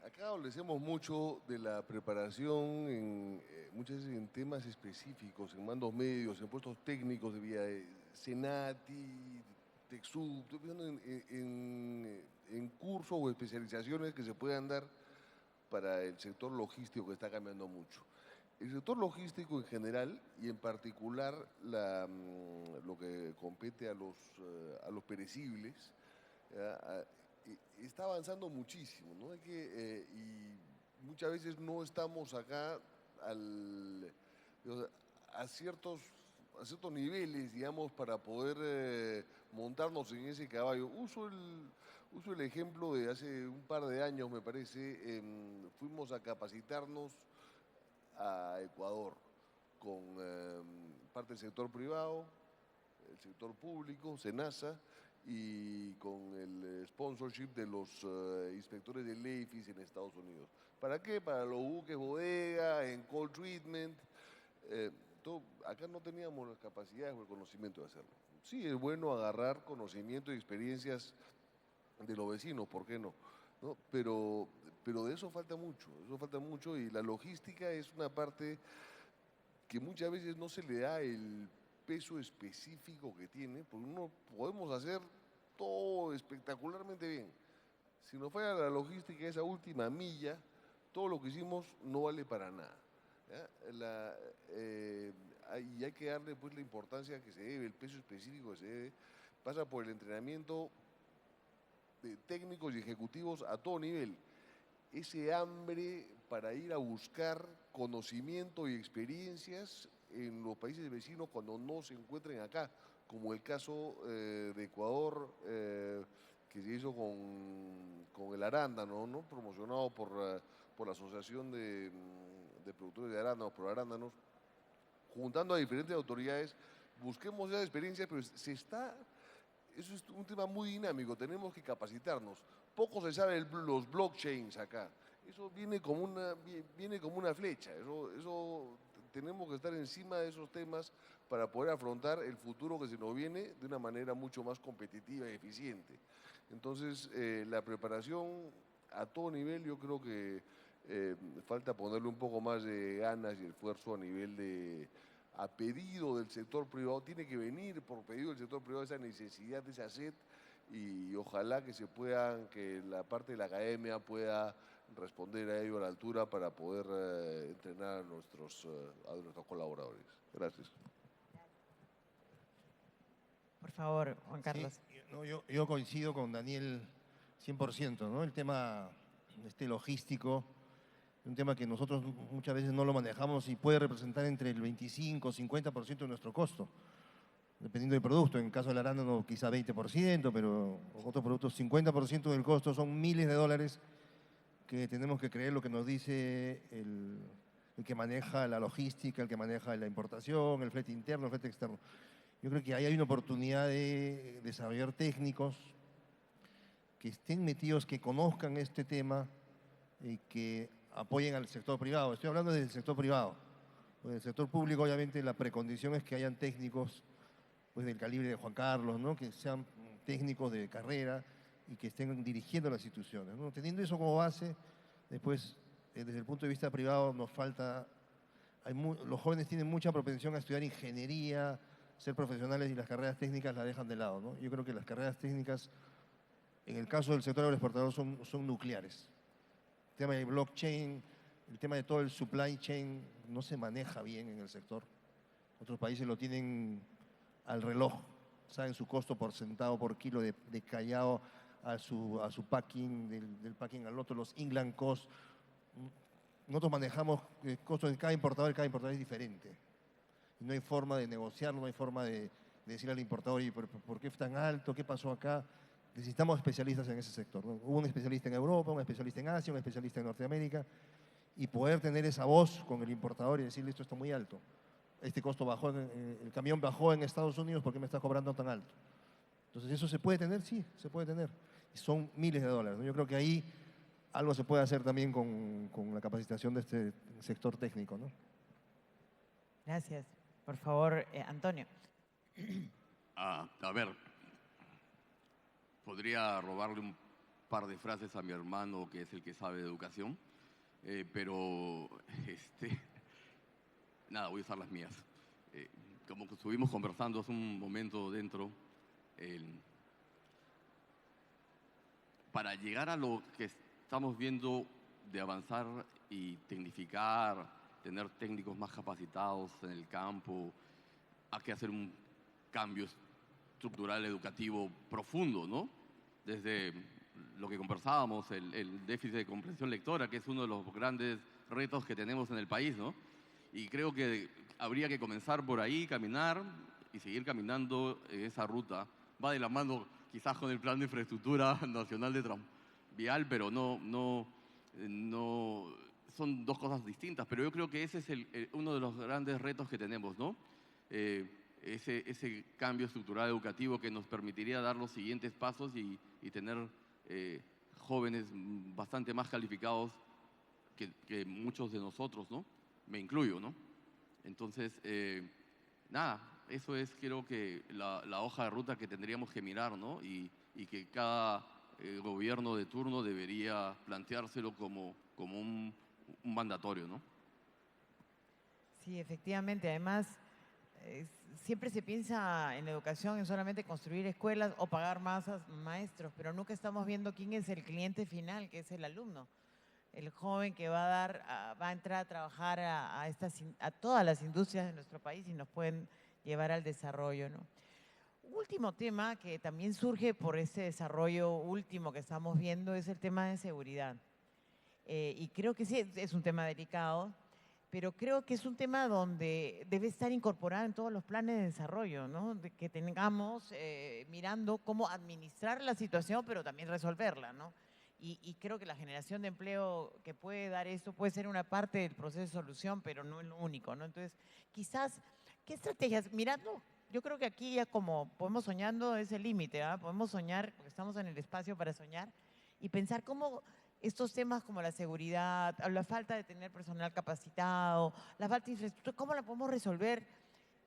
acá adolecemos mucho de la preparación, muchas veces en temas específicos, en mandos medios, en puestos técnicos de vía Senati, TecSub, estoy pensando en cursos o especializaciones que se puedan dar para el sector logístico que está cambiando mucho. El sector logístico en general y en particular lo que compete a los perecibles, está avanzando muchísimo, ¿no? Y muchas veces no estamos acá a ciertos niveles, digamos, para poder montarnos en ese caballo. Uso el ejemplo de hace un par de años, me parece, fuimos a capacitarnos a Ecuador con parte del sector privado, el sector público, SENASA, y con el sponsorship de los inspectores del EIFIS en Estados Unidos. ¿Para qué? Para los buques bodega, en cold treatment. Acá no teníamos las capacidades o el conocimiento de hacerlo. Sí, es bueno agarrar conocimiento y experiencias de los vecinos, ¿por qué no? ¿No? Pero de eso falta mucho y la logística es una parte que muchas veces no se le da el peso específico que tiene, porque podemos hacer todo espectacularmente bien. Si nos falla la logística, esa última milla, todo lo que hicimos no vale para nada. Y hay que darle pues la importancia que se debe, el peso específico que se debe, pasa por el entrenamiento de técnicos y ejecutivos a todo nivel. Ese hambre para ir a buscar conocimiento y experiencias en los países vecinos cuando no se encuentren acá, como el caso de Ecuador, que se hizo con el arándano, ¿no? Promocionado por la Asociación de Productores de Arándanos, por Arándanos, juntando a diferentes autoridades, busquemos esas experiencias, pero eso es un tema muy dinámico, tenemos que capacitarnos. Poco se sabe los blockchains acá, eso viene como una flecha, eso tenemos que estar encima de esos temas para poder afrontar el futuro que se nos viene de una manera mucho más competitiva y eficiente. Entonces, la preparación a todo nivel, yo creo que falta ponerle un poco más de ganas y esfuerzo a pedido del sector privado. Tiene que venir por pedido del sector privado esa necesidad, esa sed, y ojalá que la parte de la academia pueda responder a ello a la altura para poder entrenar a nuestros colaboradores. Gracias. Por favor, Juan Carlos. Sí, yo coincido con Daniel 100%, ¿no? El tema logístico, un tema que nosotros muchas veces no lo manejamos y puede representar entre el 25 o 50% de nuestro costo, dependiendo del producto. En el caso del arándano quizá 20%, pero otros productos 50% del costo, son miles de dólares que tenemos que creer lo que nos dice el que maneja la logística, el que maneja la importación, el flete interno, el flete externo. Yo creo que ahí hay una oportunidad de desarrollar técnicos que estén metidos, que conozcan este tema y que apoyen al sector privado. Estoy hablando del sector privado. En el sector público, obviamente, la precondición es que hayan técnicos pues, del calibre de Juan Carlos, ¿no? Que sean técnicos de carrera y que estén dirigiendo las instituciones, ¿no? Teniendo eso como base, después, desde el punto de vista privado, nos falta... los jóvenes tienen mucha propensión a estudiar ingeniería, ser profesionales, y las carreras técnicas las dejan de lado, ¿no? Yo creo que las carreras técnicas, en el caso del sector agroexportador, son nucleares. El tema de blockchain, el tema de todo el supply chain no se maneja bien en el sector. Otros países lo tienen al reloj, saben su costo por centavo, por kilo de callao a su packing, del packing al otro, los inland cost. Nosotros manejamos el costo de cada importador es diferente. Y no hay forma de negociarlo, no hay forma de decirle al importador, ¿y por qué es tan alto? ¿Qué pasó acá? Necesitamos especialistas en ese sector, ¿no? Hubo un especialista en Europa, un especialista en Asia, un especialista en Norteamérica, y poder tener esa voz con el importador y decirle, esto está muy alto. Este costo bajó, el camión bajó en Estados Unidos, ¿por qué me está cobrando tan alto? Entonces, ¿eso se puede tener? Sí, se puede tener. Y son miles de dólares, ¿no? Yo creo que ahí algo se puede hacer también con la capacitación de este sector técnico, ¿no? Gracias. Por favor, Antonio. A ver, podría robarle par de frases a mi hermano, que es el que sabe de educación, pero nada, voy a usar las mías. Como que estuvimos conversando hace un momento dentro, para llegar a lo que estamos viendo de avanzar y tecnificar, tener técnicos más capacitados en el campo, hay que hacer un cambio estructural educativo profundo, ¿no? Desde lo que conversábamos, el déficit de comprensión lectora, que es uno de los grandes retos que tenemos en el país, ¿no? Y creo que habría que comenzar por ahí, caminar y seguir caminando en esa ruta. Va de la mano quizás con el Plan de Infraestructura Nacional de Vial, pero no son dos cosas distintas. Pero yo creo que ese es uno de los grandes retos que tenemos, ¿no? Ese cambio estructural educativo que nos permitiría dar los siguientes pasos y tener jóvenes bastante más calificados que muchos de nosotros, ¿no? Me incluyo, ¿no? Entonces, nada, eso es creo que la hoja de ruta que tendríamos que mirar, ¿no? Y que cada gobierno de turno debería planteárselo como un mandatorio, ¿no? Sí, efectivamente. Además, siempre se piensa en educación en solamente construir escuelas o pagar más a maestros, pero nunca estamos viendo quién es el cliente final, que es el alumno. El joven que va a entrar a trabajar a todas las industrias de nuestro país y nos pueden llevar al desarrollo, ¿no? Un último tema que también surge por ese desarrollo último que estamos viendo es el tema de seguridad. Y creo que sí, es un tema delicado, pero creo que es un tema donde debe estar incorporado en todos los planes de desarrollo, ¿no? De que tengamos mirando cómo administrar la situación, pero también resolverla, ¿no? Y creo que la generación de empleo que puede dar esto puede ser una parte del proceso de solución, pero no es lo único, ¿no? Entonces, quizás, ¿qué estrategias? Mirando, yo creo que aquí ya como podemos soñando es el límite, ¿ah? Podemos soñar, porque estamos en el espacio para soñar, y pensar cómo estos temas como la seguridad, la falta de tener personal capacitado, la falta de infraestructura, ¿cómo la podemos resolver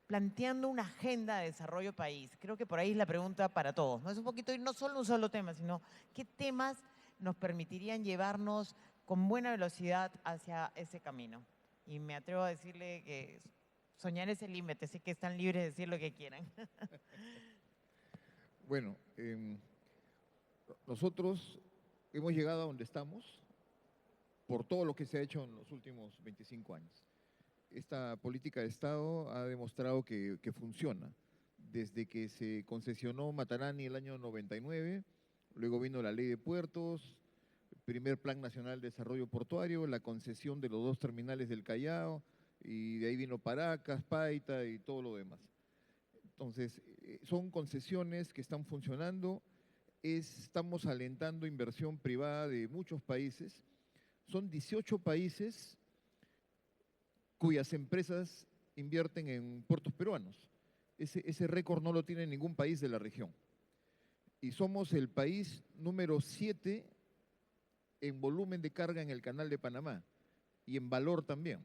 planteando una agenda de desarrollo país? Creo que por ahí es la pregunta para todos, ¿no? Es un poquito ir no solo un solo tema, sino qué temas nos permitirían llevarnos con buena velocidad hacia ese camino. Y me atrevo a decirle que soñar es el límite, así que están libres de decir lo que quieran. Bueno, nosotros hemos llegado a donde estamos por todo lo que se ha hecho en los últimos 25 años. Esta política de Estado ha demostrado que funciona. Desde que se concesionó Matarani el año 99, luego vino la Ley de Puertos, el primer Plan Nacional de Desarrollo Portuario, la concesión de los 2 terminales del Callao, y de ahí vino Paracas, Paita y todo lo demás. Entonces, son concesiones que están funcionando, estamos alentando inversión privada de muchos países. Son 18 países cuyas empresas invierten en puertos peruanos. Ese récord no lo tiene ningún país de la región. Y somos el país número 7 en volumen de carga en el Canal de Panamá y en valor también.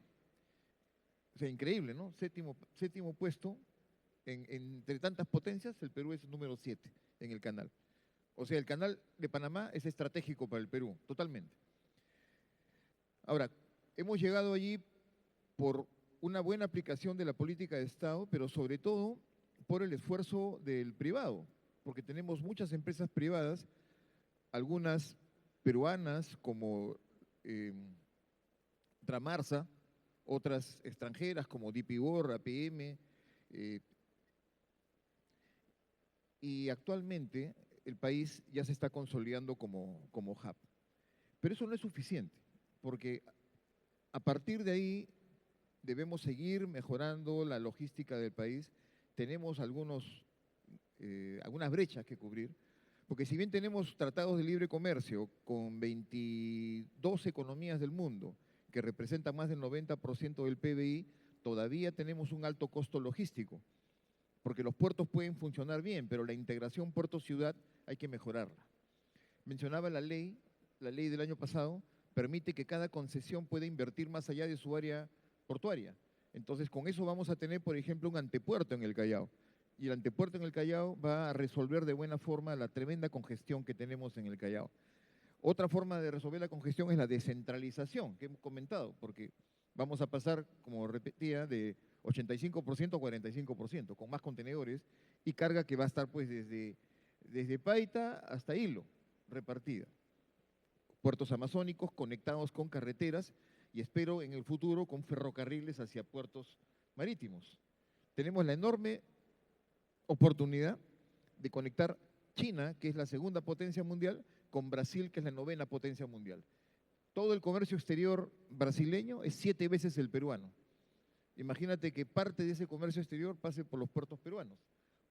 O sea, increíble, ¿no? Séptimo puesto, entre tantas potencias, el Perú es el número 7 en el canal. O sea, el Canal de Panamá es estratégico para el Perú, totalmente. Ahora, hemos llegado allí por una buena aplicación de la política de Estado, pero sobre todo por el esfuerzo del privado, porque tenemos muchas empresas privadas, algunas peruanas como Tramarsa, otras extranjeras como DP World, APM, y actualmente el país ya se está consolidando como hub. Pero eso no es suficiente, porque a partir de ahí debemos seguir mejorando la logística del país. Tenemos algunas brechas que cubrir, porque si bien tenemos tratados de libre comercio con 22 economías del mundo, que representan más del 90% del PBI, todavía tenemos un alto costo logístico, porque los puertos pueden funcionar bien, pero la integración puerto-ciudad hay que mejorarla. Mencionaba la ley del año pasado, permite que cada concesión pueda invertir más allá de su área portuaria. Entonces, con eso vamos a tener, por ejemplo, un antepuerto en el Callao. Y el antepuerto en el Callao va a resolver de buena forma la tremenda congestión que tenemos en el Callao. Otra forma de resolver la congestión es la descentralización, que hemos comentado, porque vamos a pasar, como repetía, de 85% a 45%, con más contenedores y carga que va a estar pues desde Paita hasta Hilo, repartida. Puertos amazónicos conectados con carreteras y espero en el futuro con ferrocarriles hacia puertos marítimos. Tenemos la enorme oportunidad de conectar China, que es la segunda potencia mundial, con Brasil, que es la novena potencia mundial. Todo el comercio exterior brasileño es 7 veces el peruano. Imagínate que parte de ese comercio exterior pase por los puertos peruanos.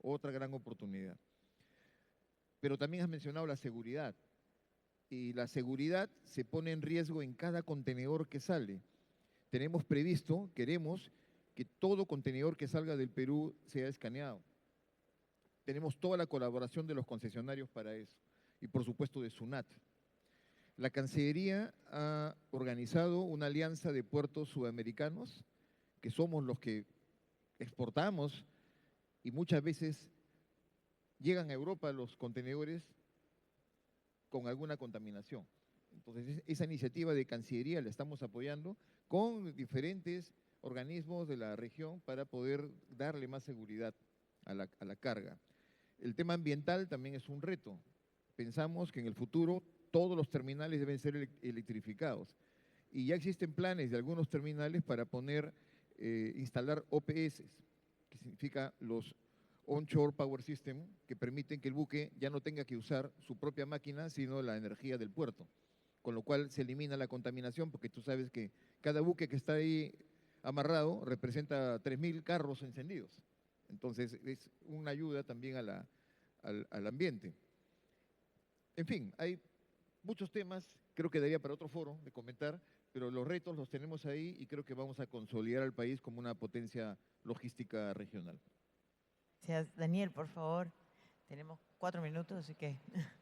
Otra gran oportunidad. Pero también has mencionado la seguridad. Y la seguridad se pone en riesgo en cada contenedor que sale. Tenemos previsto, queremos que todo contenedor que salga del Perú sea escaneado. Tenemos toda la colaboración de los concesionarios para eso y por supuesto de SUNAT. La Cancillería ha organizado una alianza de puertos sudamericanos, que somos los que exportamos y muchas veces llegan a Europa los contenedores con alguna contaminación. Entonces, esa iniciativa de Cancillería la estamos apoyando con diferentes organismos de la región para poder darle más seguridad a la carga. El tema ambiental también es un reto. Pensamos que en el futuro todos los terminales deben ser electrificados y ya existen planes de algunos terminales para instalar OPS, que significa los Onshore Power System, que permiten que el buque ya no tenga que usar su propia máquina, sino la energía del puerto, con lo cual se elimina la contaminación, porque tú sabes que cada buque que está ahí amarrado representa 3.000 carros encendidos. Entonces, es una ayuda también al ambiente. En fin, hay muchos temas, creo que daría para otro foro de comentar, pero los retos los tenemos ahí y creo que vamos a consolidar al país como una potencia logística regional. Gracias. Daniel, por favor. Tenemos 4 minutos, así que…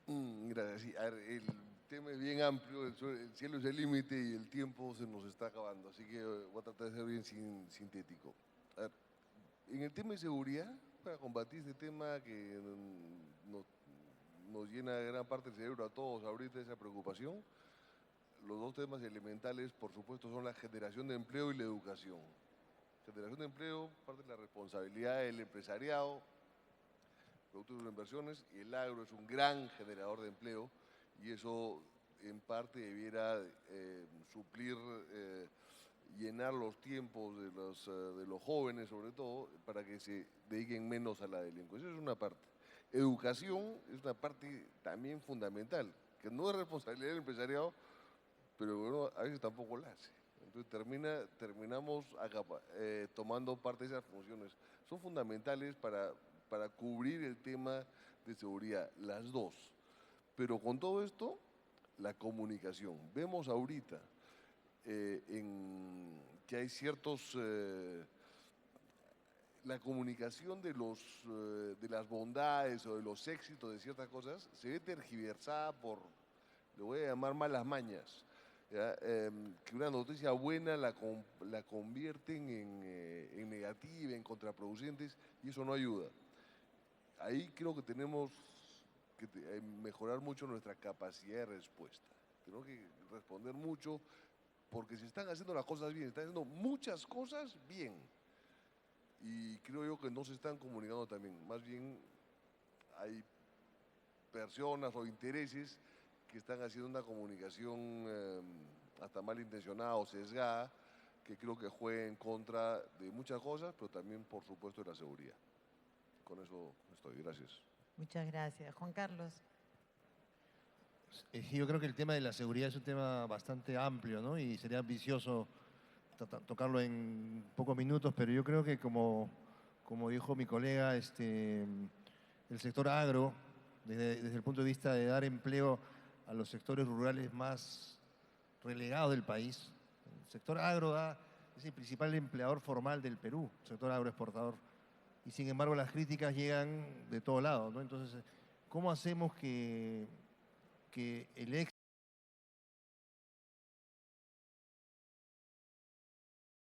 Gracias. Sí, a ver, el tema es bien amplio, el cielo es el límite y el tiempo se nos está acabando, así que voy a tratar de ser bien sintético. A ver, en el tema de seguridad, para combatir este tema que nos llena gran parte del cerebro a todos ahorita, esa preocupación, los dos temas elementales, por supuesto, son la generación de empleo y la educación. Generación de empleo, parte de la responsabilidad del empresariado, producto de las inversiones, y el agro es un gran generador de empleo y eso en parte debiera suplir, llenar los tiempos de los jóvenes sobre todo, para que se dediquen menos a la delincuencia. Esa es una parte. Educación es una parte también fundamental, que no es responsabilidad del empresariado, pero bueno, a veces tampoco la hace. Entonces terminamos tomando parte de esas funciones. Son fundamentales para cubrir el tema de seguridad, las dos. Pero con todo esto, la comunicación. Vemos ahorita que hay ciertos… la comunicación de las bondades o de los éxitos de ciertas cosas se ve tergiversada por, le voy a llamar, malas mañas. Que una noticia buena la convierten en negativa, en contraproducentes, y eso no ayuda. Ahí creo que tenemos que mejorar mucho nuestra capacidad de respuesta. Tenemos que responder mucho porque se están haciendo las cosas bien, se están haciendo muchas cosas bien. Y creo yo que no se están comunicando también. Más bien hay personas o intereses que están haciendo una comunicación hasta malintencionada o sesgada, que creo que juega en contra de muchas cosas, pero también, por supuesto, de la seguridad. Con eso estoy. Gracias. Muchas gracias. Juan Carlos. Yo creo que el tema de la seguridad es un tema bastante amplio, ¿no? Y sería ambicioso tocarlo en pocos minutos, pero yo creo que como dijo mi colega, el sector agro, desde el punto de vista de dar empleo a los sectores rurales más relegados del país. El sector agro es el principal empleador formal del Perú, el sector agroexportador. Y sin embargo las críticas llegan de todo lado, ¿no? Entonces, ¿cómo hacemos que el éxito